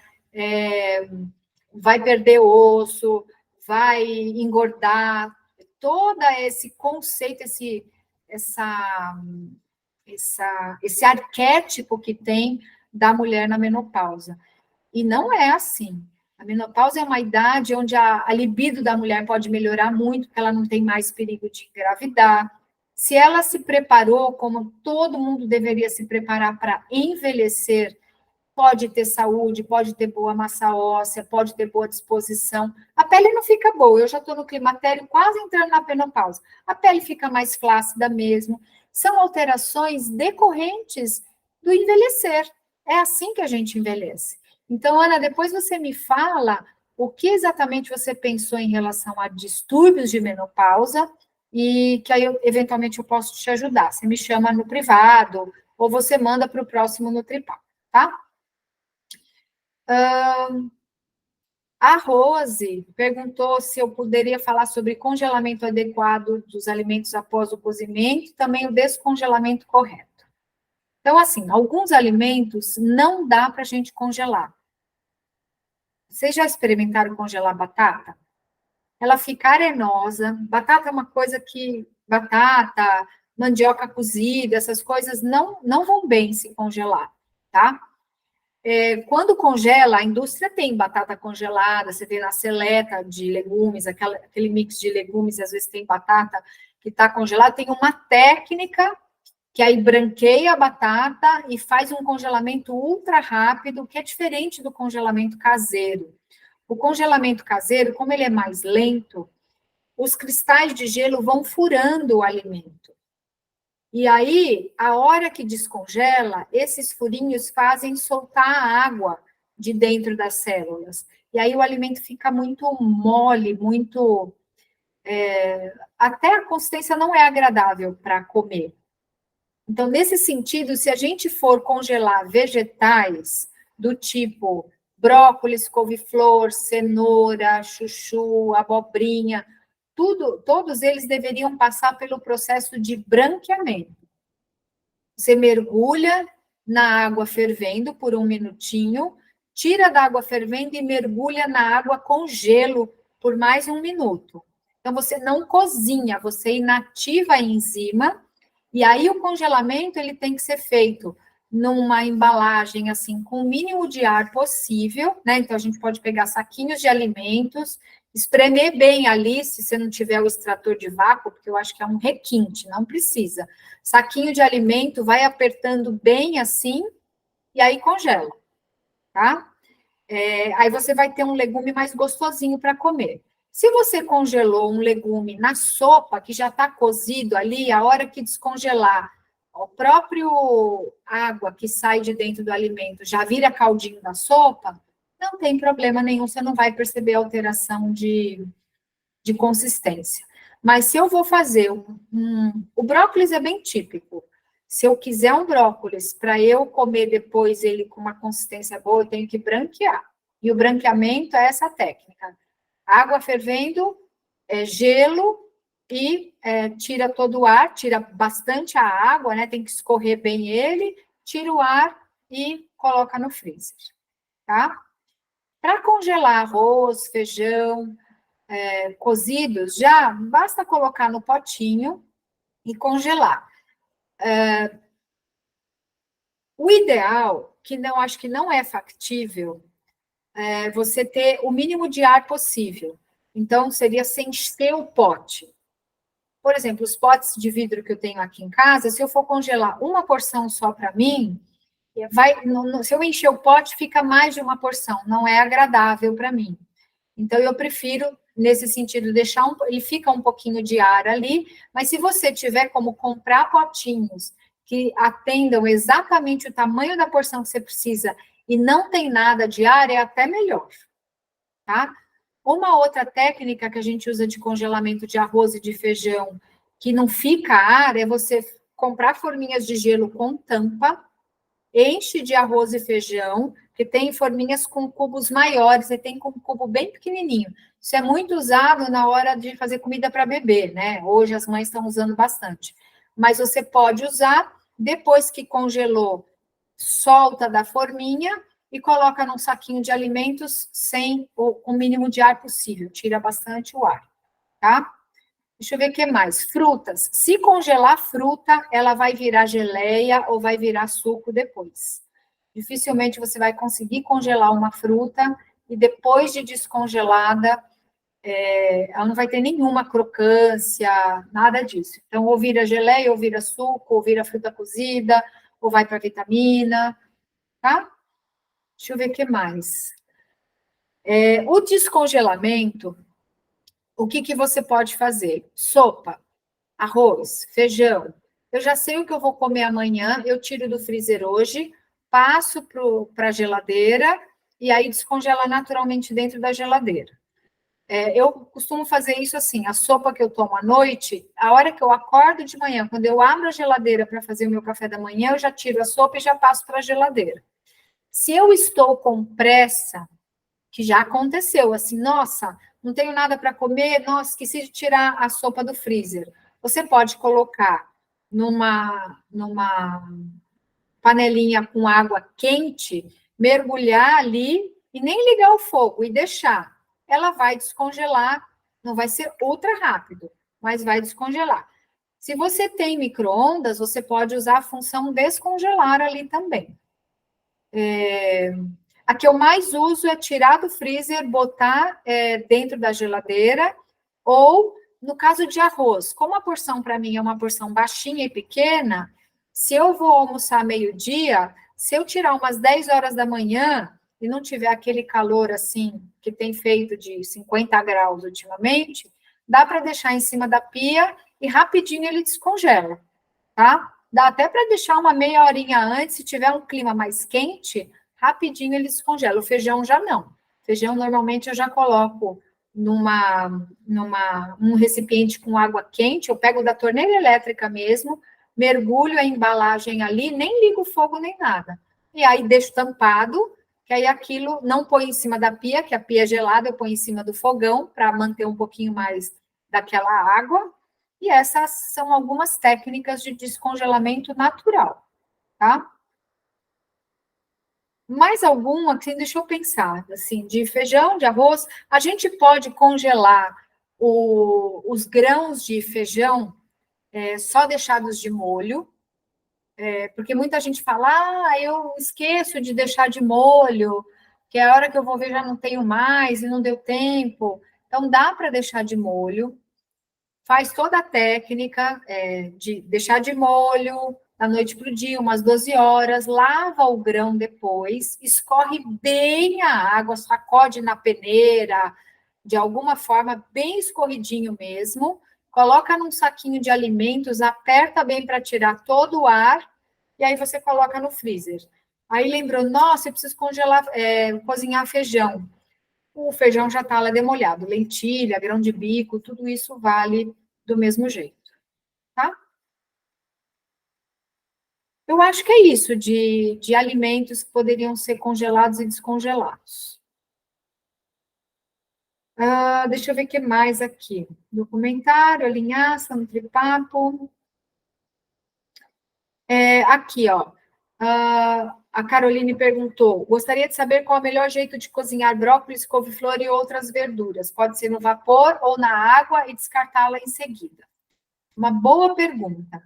vai perder osso, vai engordar, todo esse conceito, esse arquétipo que tem da mulher na menopausa. E não é assim. A menopausa é uma idade onde a libido da mulher pode melhorar muito, porque ela não tem mais perigo de engravidar. Se ela se preparou, como todo mundo deveria se preparar para envelhecer, pode ter saúde, pode ter boa massa óssea, pode ter boa disposição. A pele não fica boa, eu já estou no climatério quase entrando na menopausa. A pele fica mais flácida mesmo. São alterações decorrentes do envelhecer. É assim que a gente envelhece. Então, Ana, depois você me fala o que exatamente você pensou em relação a distúrbios de menopausa e que aí, eventualmente, eu posso te ajudar. Você me chama no privado ou você manda para o próximo Nutripapo, tá? A Rose perguntou se eu poderia falar sobre congelamento adequado dos alimentos após o cozimento, também o descongelamento correto. Então, assim, alguns alimentos não dá para a gente congelar. Vocês já experimentaram congelar batata? Ela fica arenosa. Batata é uma coisa que... Batata, mandioca cozida, essas coisas não vão bem se congelar, tá? Quando congela, a indústria tem batata congelada, você vê na seleta de legumes, aquele mix de legumes, às vezes tem batata que está congelada, tem uma técnica que aí branqueia a batata e faz um congelamento ultra rápido, que é diferente do congelamento caseiro. O congelamento caseiro, como ele é mais lento, os cristais de gelo vão furando o alimento. E aí, a hora que descongela, esses furinhos fazem soltar a água de dentro das células. E aí o alimento fica muito mole, muito... até a consistência não é agradável para comer. Então, nesse sentido, se a gente for congelar vegetais do tipo brócolis, couve-flor, cenoura, chuchu, abobrinha, todos eles deveriam passar pelo processo de branqueamento. Você mergulha na água fervendo por 1 minutinho, tira da água fervendo e mergulha na água com gelo por mais 1 minuto. Então, você não cozinha, você inativa a enzima, e aí o congelamento ele tem que ser feito numa embalagem assim, com o mínimo de ar possível, né? Então, a gente pode pegar saquinhos de alimentos, espremer bem ali, se você não tiver o extrator de vácuo, porque eu acho que é um requinte, não precisa. Saquinho de alimento, vai apertando bem assim, e aí congela, tá? Aí você vai ter um legume mais gostosinho para comer. Se você congelou um legume na sopa, que já está cozido ali, a hora que descongelar, o próprio água que sai de dentro do alimento já vira caldinho da sopa, não tem problema nenhum, você não vai perceber alteração de consistência. Mas se eu vou fazer o brócolis é bem típico. Se eu quiser um brócolis para eu comer depois ele com uma consistência boa, eu tenho que branquear. E o branqueamento é essa técnica. Água fervendo, gelo e tira todo o ar, tira bastante a água, né? Tem que escorrer bem ele, tira o ar e coloca no freezer, tá? Para congelar arroz, feijão, cozidos, já basta colocar no potinho e congelar. O ideal, que não acho que não é factível, é você ter o mínimo de ar possível. Então, seria sem encher o pote. Por exemplo, os potes de vidro que eu tenho aqui em casa, se eu for congelar uma porção só para mim, se eu encher o pote, fica mais de uma porção, não é agradável para mim. Então, eu prefiro, nesse sentido, deixar ele fica um pouquinho de ar ali, mas se você tiver como comprar potinhos que atendam exatamente o tamanho da porção que você precisa e não tem nada de ar, é até melhor, tá? Uma outra técnica que a gente usa de congelamento de arroz e de feijão, que não fica ar, é você comprar forminhas de gelo com tampa, enche de arroz e feijão, que tem forminhas com cubos maiores, e tem com um cubo bem pequenininho. Isso é muito usado na hora de fazer comida para bebê, né? Hoje as mães estão usando bastante. Mas você pode usar, depois que congelou, solta da forminha e coloca num saquinho de alimentos com o mínimo de ar possível. Tira bastante o ar, tá? Deixa eu ver o que mais. Frutas. Se congelar fruta, ela vai virar geleia ou vai virar suco depois. Dificilmente você vai conseguir congelar uma fruta e depois de descongelada, ela não vai ter nenhuma crocância, nada disso. Então, ou vira geleia, ou vira suco, ou vira fruta cozida, ou vai para vitamina, tá? Deixa eu ver o que mais. O descongelamento, o que você pode fazer? Sopa, arroz, feijão. Eu já sei o que eu vou comer amanhã, eu tiro do freezer hoje, passo para a geladeira e aí descongela naturalmente dentro da geladeira. Eu costumo fazer isso assim, a sopa que eu tomo à noite, a hora que eu acordo de manhã, quando eu abro a geladeira para fazer o meu café da manhã, eu já tiro a sopa e já passo para a geladeira. Se eu estou com pressa, que já aconteceu, assim, nossa, não tenho nada para comer, nossa, esqueci de tirar a sopa do freezer. Você pode colocar numa panelinha com água quente, mergulhar ali e nem ligar o fogo e deixar. Ela vai descongelar, não vai ser ultra rápido, mas vai descongelar. Se você tem micro-ondas, você pode usar a função descongelar ali também. A que eu mais uso é tirar do freezer, botar dentro da geladeira, ou, no caso de arroz, como a porção para mim é uma porção baixinha e pequena, se eu vou almoçar meio-dia, se eu tirar umas 10 horas da manhã e não tiver aquele calor assim, que tem feito de 50 graus ultimamente, dá para deixar em cima da pia e rapidinho ele descongela, tá? Dá até para deixar uma meia horinha antes, se tiver um clima mais quente, rapidinho ele descongela. O feijão já não. Feijão, normalmente, eu já coloco num recipiente com água quente, eu pego da torneira elétrica mesmo, mergulho a embalagem ali, nem ligo o fogo nem nada. E aí deixo tampado, que aí aquilo não põe em cima da pia, que a pia é gelada, eu ponho em cima do fogão para manter um pouquinho mais daquela água. E essas são algumas técnicas de descongelamento natural, tá? Mais alguma, assim, deixa eu pensar, assim, de feijão, de arroz, a gente pode congelar os grãos de feijão só deixados de molho, porque muita gente fala, eu esqueço de deixar de molho, que é a hora que eu vou ver já não tenho mais e não deu tempo. Então, dá para deixar de molho, faz toda a técnica de deixar de molho da noite para o dia, umas 12 horas, lava o grão depois, escorre bem a água, sacode na peneira, de alguma forma, bem escorridinho mesmo, coloca num saquinho de alimentos, aperta bem para tirar todo o ar, e aí você coloca no freezer. Aí lembrou, nossa, eu preciso cozinhar feijão. O feijão já está lá demolhado, lentilha, grão de bico, tudo isso vale do mesmo jeito, tá? Eu acho que é isso de alimentos que poderiam ser congelados e descongelados. Deixa eu ver o que mais aqui. Documentário, a linhaça, Nutripapo. Aqui, ó. A Caroline perguntou: gostaria de saber qual é o melhor jeito de cozinhar brócolis, couve-flor e outras verduras. Pode ser no vapor ou na água e descartá-la em seguida. Uma boa pergunta.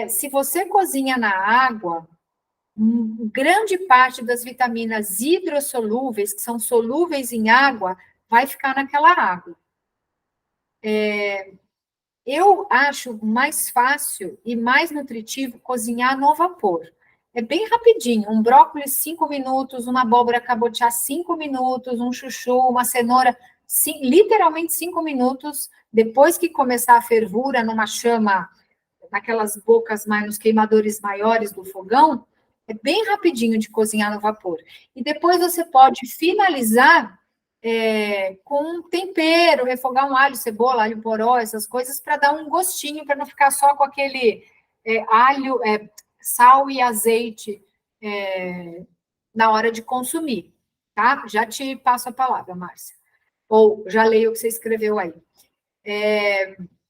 Se você cozinha na água, grande parte das vitaminas hidrossolúveis, que são solúveis em água, vai ficar naquela água. Eu acho mais fácil e mais nutritivo cozinhar no vapor. É bem rapidinho, um brócolis 5 minutos, uma abóbora cabotiá 5 minutos, um chuchu, uma cenoura, literalmente 5 minutos, depois que começar a fervura numa chama, naquelas bocas mais, nos queimadores maiores do fogão, é bem rapidinho de cozinhar no vapor. E depois você pode finalizar com tempero, refogar um alho, cebola, alho poró, essas coisas, para dar um gostinho, para não ficar só com aquele alho, sal e azeite na hora de consumir, tá? Já te passo a palavra, Márcia. Ou já leio o que você escreveu aí.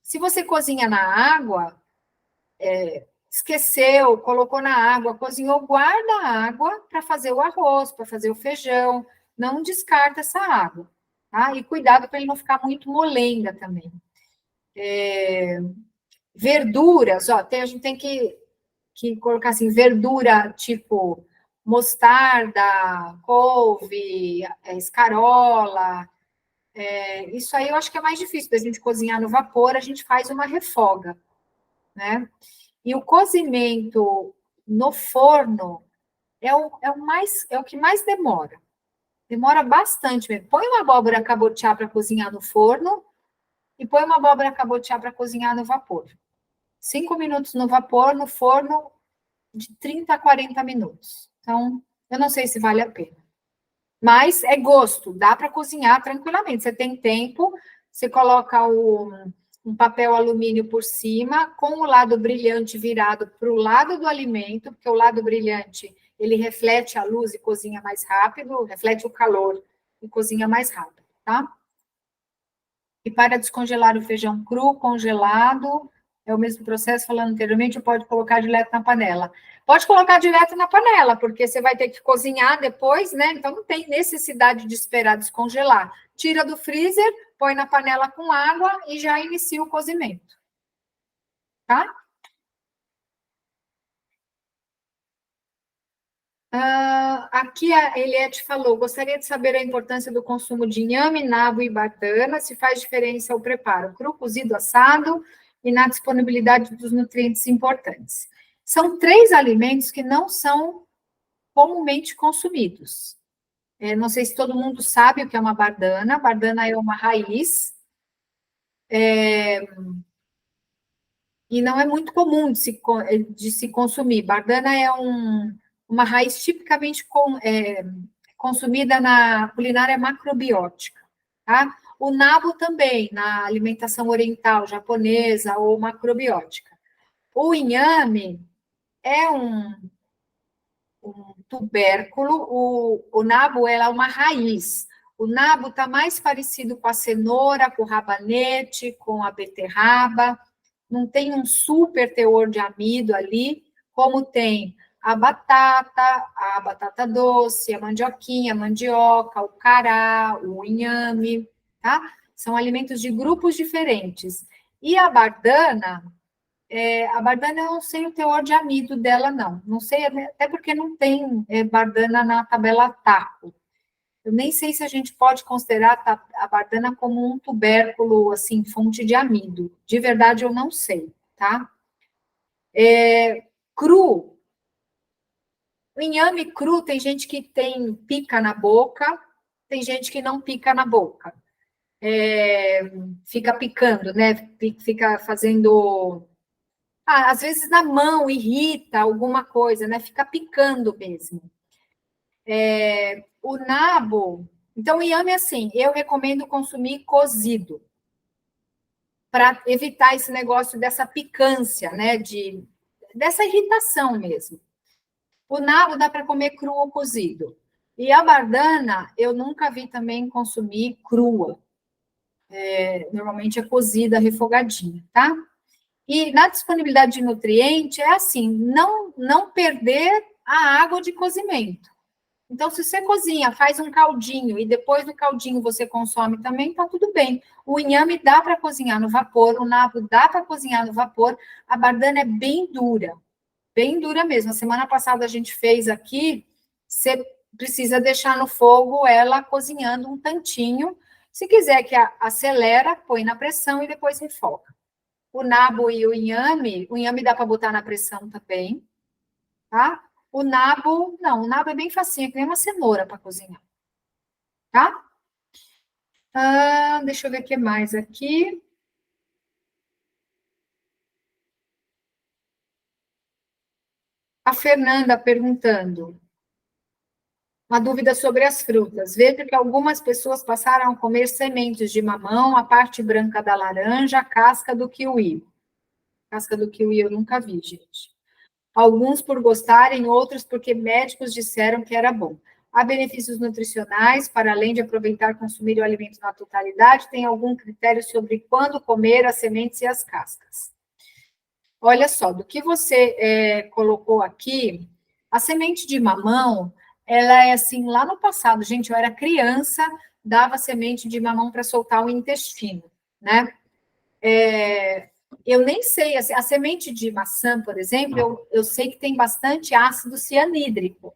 Se você cozinha na água, esqueceu, colocou na água, cozinhou, guarda a água para fazer o arroz, para fazer o feijão, não descarta essa água, tá? E cuidado para ele não ficar muito molenga também. Verduras, ó, a gente tem que colocar assim, verdura tipo mostarda, couve, escarola, isso aí eu acho que é mais difícil da gente cozinhar no vapor, a gente faz uma refoga, né? E o cozimento no forno é o que mais demora. Demora bastante mesmo. Põe uma abóbora cabotiá para cozinhar no forno e põe uma abóbora cabotiá para cozinhar no vapor. 5 minutos no vapor, no forno, de 30 a 40 minutos. Então, eu não sei se vale a pena. Mas é gosto, dá para cozinhar tranquilamente. Você tem tempo, você coloca um papel alumínio por cima, com o lado brilhante virado para o lado do alimento, porque o lado brilhante, ele reflete a luz e cozinha mais rápido, reflete o calor e cozinha mais rápido, tá? E para descongelar o feijão cru, congelado, é o mesmo processo, falando anteriormente, pode colocar direto na panela. Pode colocar direto na panela, porque você vai ter que cozinhar depois, né? Então, não tem necessidade de esperar descongelar. Tira do freezer, põe na panela com água e já inicia o cozimento. Tá? Aqui a Eliette falou, gostaria de saber a importância do consumo de inhame, nabo e bardana, se faz diferença ao preparo cru, cozido, assado e na disponibilidade dos nutrientes importantes. São 3 alimentos que não são comumente consumidos. Não sei se todo mundo sabe o que é uma bardana. Bardana é uma raiz, e não é muito comum de se consumir. Bardana é uma raiz tipicamente consumida na culinária macrobiótica, tá? O nabo também, na alimentação oriental, japonesa ou macrobiótica. O inhame é um tubérculo, o nabo é uma raiz. O nabo está mais parecido com a cenoura, com o rabanete, com a beterraba, não tem um super teor de amido ali, como tem a batata doce, a mandioquinha, a mandioca, o cará, o inhame, tá? São alimentos de grupos diferentes. E a bardana eu não sei o teor de amido dela, não. Não sei, até porque não tem bardana na tabela TACO. Eu nem sei se a gente pode considerar a bardana como um tubérculo, assim, fonte de amido. De verdade, eu não sei, tá? Cru. O inhame cru, tem gente que pica na boca, tem gente que não pica na boca. Fica picando, né? Fica fazendo... às vezes na mão, irrita alguma coisa, né? Fica picando mesmo. O nabo... Então, o inhame, assim, eu recomendo consumir cozido, para evitar esse negócio dessa picância, né? Dessa irritação mesmo. O nabo dá para comer cru ou cozido. E a bardana, eu nunca vi também consumir crua. Normalmente é cozida, refogadinha, tá? E na disponibilidade de nutriente, é assim, não perder a água de cozimento. Então, se você cozinha, faz um caldinho, e depois do caldinho você consome também, tá tudo bem. O inhame dá para cozinhar no vapor, o nabo dá para cozinhar no vapor, a bardana é bem dura mesmo. A semana passada a gente fez aqui, você precisa deixar no fogo ela cozinhando um tantinho. Se quiser que acelera, põe na pressão e depois refoga. O nabo e o inhame dá para botar na pressão também, tá? O nabo, não, o nabo é bem facinho, é que nem uma cenoura para cozinhar, tá? Deixa eu ver o que mais aqui. A Fernanda perguntando, uma dúvida sobre as frutas. Vejo que algumas pessoas passaram a comer sementes de mamão, a parte branca da laranja, a casca do kiwi. Casca do kiwi eu nunca vi, gente. Alguns por gostarem, outros porque médicos disseram que era bom. Há benefícios nutricionais, para além de aproveitar e consumir o alimento na totalidade, tem algum critério sobre quando comer as sementes e as cascas? Olha só, do que você colocou aqui, a semente de mamão, ela é assim, lá no passado, gente, eu era criança, dava semente de mamão para soltar o intestino, né? Eu nem sei, assim, a semente de maçã, por exemplo, eu sei que tem bastante ácido cianídrico.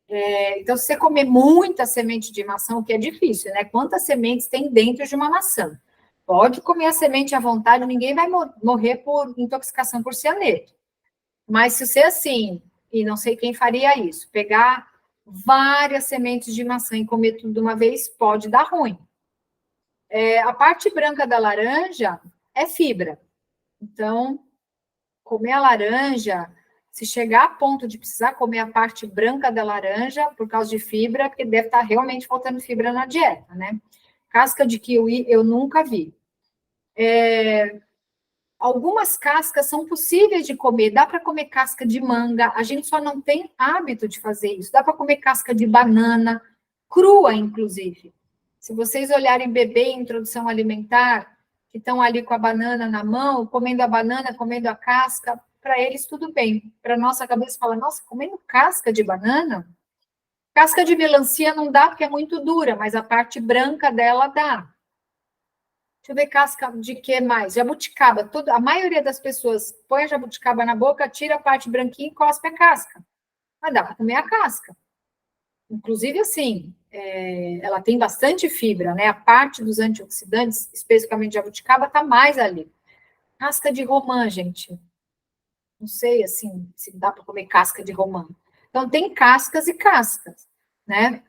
Então, se você comer muita semente de maçã, o que é difícil, né? Quantas sementes tem dentro de uma maçã? Pode comer a semente à vontade, ninguém vai morrer por intoxicação por cianeto. Mas se você, assim, e não sei quem faria isso, pegar várias sementes de maçã e comer tudo de uma vez, pode dar ruim. A parte branca da laranja é fibra. Então, comer a laranja, se chegar a ponto de precisar comer a parte branca da laranja por causa de fibra, porque deve estar realmente faltando fibra na dieta, né? Casca de kiwi eu nunca vi. Algumas cascas são possíveis de comer, dá para comer casca de manga, a gente só não tem hábito de fazer isso. Dá para comer casca de banana, crua, inclusive. Se vocês olharem bebê em introdução alimentar, que estão ali com a banana na mão, comendo a banana, comendo a casca, para eles tudo bem. Para nossa cabeça fala, nossa, comendo casca de banana? Casca de melancia não dá porque é muito dura, mas a parte branca dela dá. Deixa eu ver casca de que mais? Jabuticaba. A maioria das pessoas põe a jabuticaba na boca, tira a parte branquinha e cospe a casca. Mas dá para comer a casca. inclusive assim, ela tem bastante fibra, né? A parte dos antioxidantes, especificamente de jabuticaba, está mais ali. Casca de romã, gente. Não sei, assim, se dá para comer casca de romã. Então, tem cascas e cascas, né?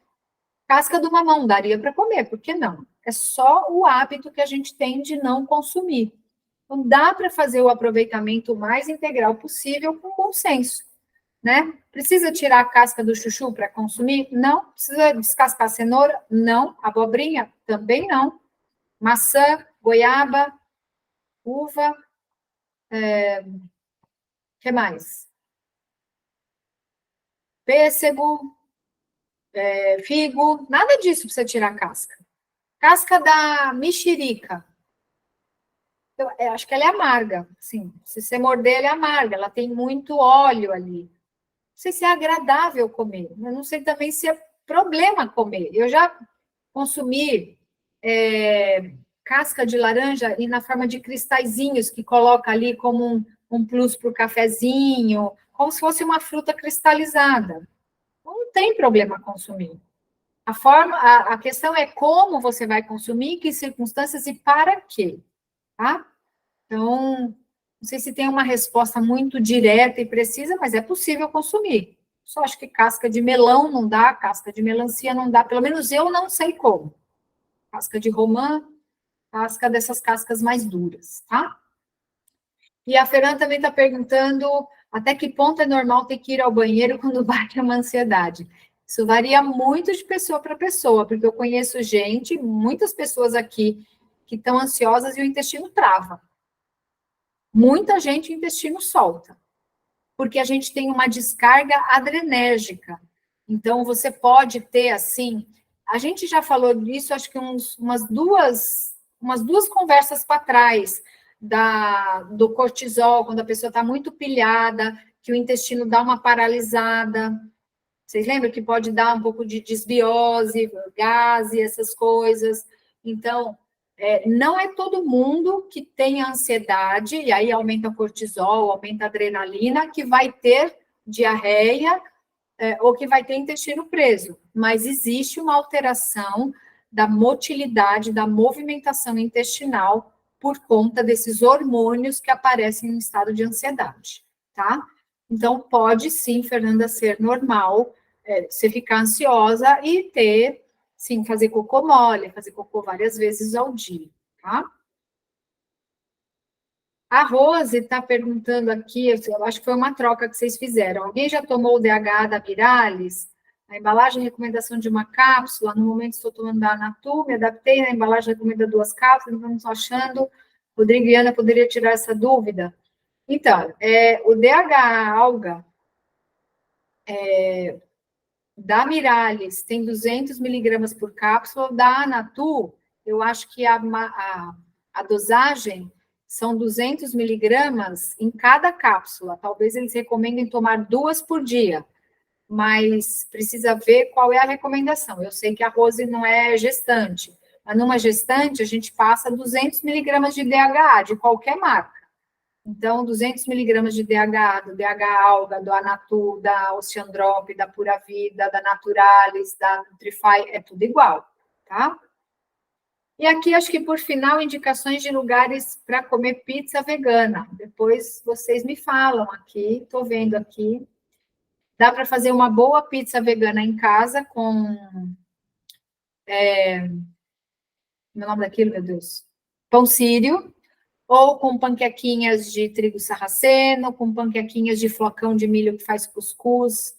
Casca do mamão daria para comer, por que não? É só o hábito que a gente tem de não consumir. Então, dá para fazer o aproveitamento mais integral possível com bom senso, né? Precisa tirar a casca do chuchu para consumir? Não. Precisa descascar a cenoura? Não. Abobrinha? Também não. Maçã, goiaba, uva, que mais? Pêssego, figo, nada disso precisa tirar a casca. Casca da mexerica. Eu acho que ela é amarga, sim. Se você morder, ela é amarga, ela tem muito óleo ali. Não sei se é agradável comer, eu não sei também se é problema comer. Eu já consumi casca de laranja e na forma de cristalzinhos que coloca ali como um plus para o cafezinho, como se fosse uma fruta cristalizada. Não tem problema consumir. A questão é como você vai consumir, em que circunstâncias e para quê, tá? Então, não sei se tem uma resposta muito direta e precisa, mas é possível consumir. Só acho que casca de melão não dá, casca de melancia não dá, pelo menos eu não sei como. Casca de romã, casca dessas cascas mais duras, tá? E a Fernanda também está perguntando até que ponto é normal ter que ir ao banheiro quando bate uma ansiedade. Isso varia muito de pessoa para pessoa, porque eu conheço gente, muitas pessoas aqui, que estão ansiosas e o intestino trava. Muita gente o intestino solta, porque a gente tem uma descarga adrenérgica. Então, você pode ter, assim, a gente já falou disso, acho que umas duas conversas para trás, do cortisol, quando a pessoa está muito pilhada, que o intestino dá uma paralisada. Vocês lembram que pode dar um pouco de desbiose, gás e essas coisas? Então, não é todo mundo que tem ansiedade, e aí aumenta o cortisol, aumenta a adrenalina, que vai ter diarreia, ou que vai ter intestino preso. Mas existe uma alteração da motilidade, da movimentação intestinal, por conta desses hormônios que aparecem no estado de ansiedade, tá? Então, pode sim, Fernanda, ser normal você ficar ansiosa e ter, sim, fazer cocô mole, fazer cocô várias vezes ao dia, tá? A Rose está perguntando aqui, eu acho que foi uma troca que vocês fizeram. Alguém já tomou o DH da Viralis? A embalagem recomendação de uma cápsula, no momento estou tomando da Anatum, me adaptei, na embalagem recomenda 2 cápsulas, não estou achando. Rodrigo e Ana poderia tirar essa dúvida? Então, o DH alga da Miralis tem 200 miligramas por cápsula, da Anatu, eu acho que a dosagem são 200 miligramas em cada cápsula. Talvez eles recomendem tomar 2 por dia, mas precisa ver qual é a recomendação. Eu sei que a Rose não é gestante, mas numa gestante a gente passa 200 miligramas de DHA, de qualquer marca. Então, 200 miligramas de DHA, do DHA Alga, do Anatur, da Oceandrop, da Pura Vida, da Naturalis, da Nutrify, é tudo igual, tá? E aqui, acho que por final, indicações de lugares para comer pizza vegana. Depois vocês me falam aqui, estou vendo aqui. Dá para fazer uma boa pizza vegana em casa com... Meu nome daquilo, meu Deus? Pão sírio, ou com panquequinhas de trigo sarraceno, com panquequinhas de flocão de milho que faz cuscuz.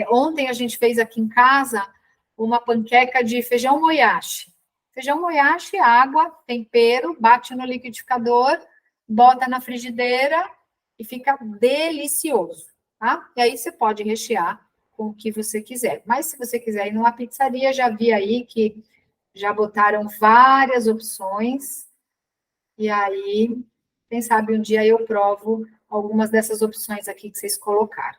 Ontem a gente fez aqui em casa uma panqueca de feijão moyashi. Feijão moyashi, água, tempero, bate no liquidificador, bota na frigideira e fica delicioso, tá? E aí você pode rechear com o que você quiser. Mas se você quiser ir numa pizzaria, já vi aí que já botaram várias opções. E aí, quem sabe um dia eu provo algumas dessas opções aqui que vocês colocaram.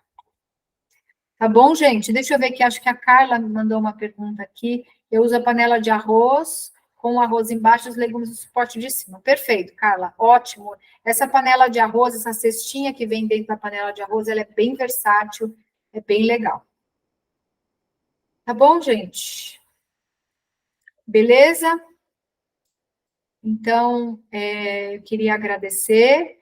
Tá bom, gente? Deixa eu ver aqui, acho que a Carla me mandou uma pergunta aqui. Eu uso a panela de arroz, com o arroz embaixo e os legumes no suporte de cima. Perfeito, Carla, ótimo. Essa panela de arroz, essa cestinha que vem dentro da panela de arroz, ela é bem versátil, é bem legal. Tá bom, gente? Beleza? Então, eu queria agradecer.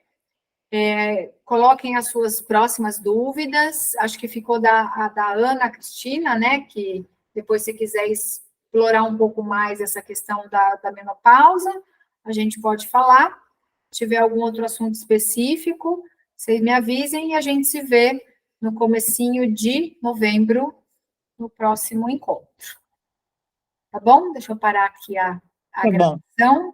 Coloquem as suas próximas dúvidas. Acho que ficou da Ana Cristina, né? Que depois, se quiser explorar um pouco mais essa questão da menopausa, a gente pode falar. Se tiver algum outro assunto específico, vocês me avisem e a gente se vê no comecinho de novembro, no próximo encontro. Tá bom? Deixa eu parar aqui a Tá bom. gravação.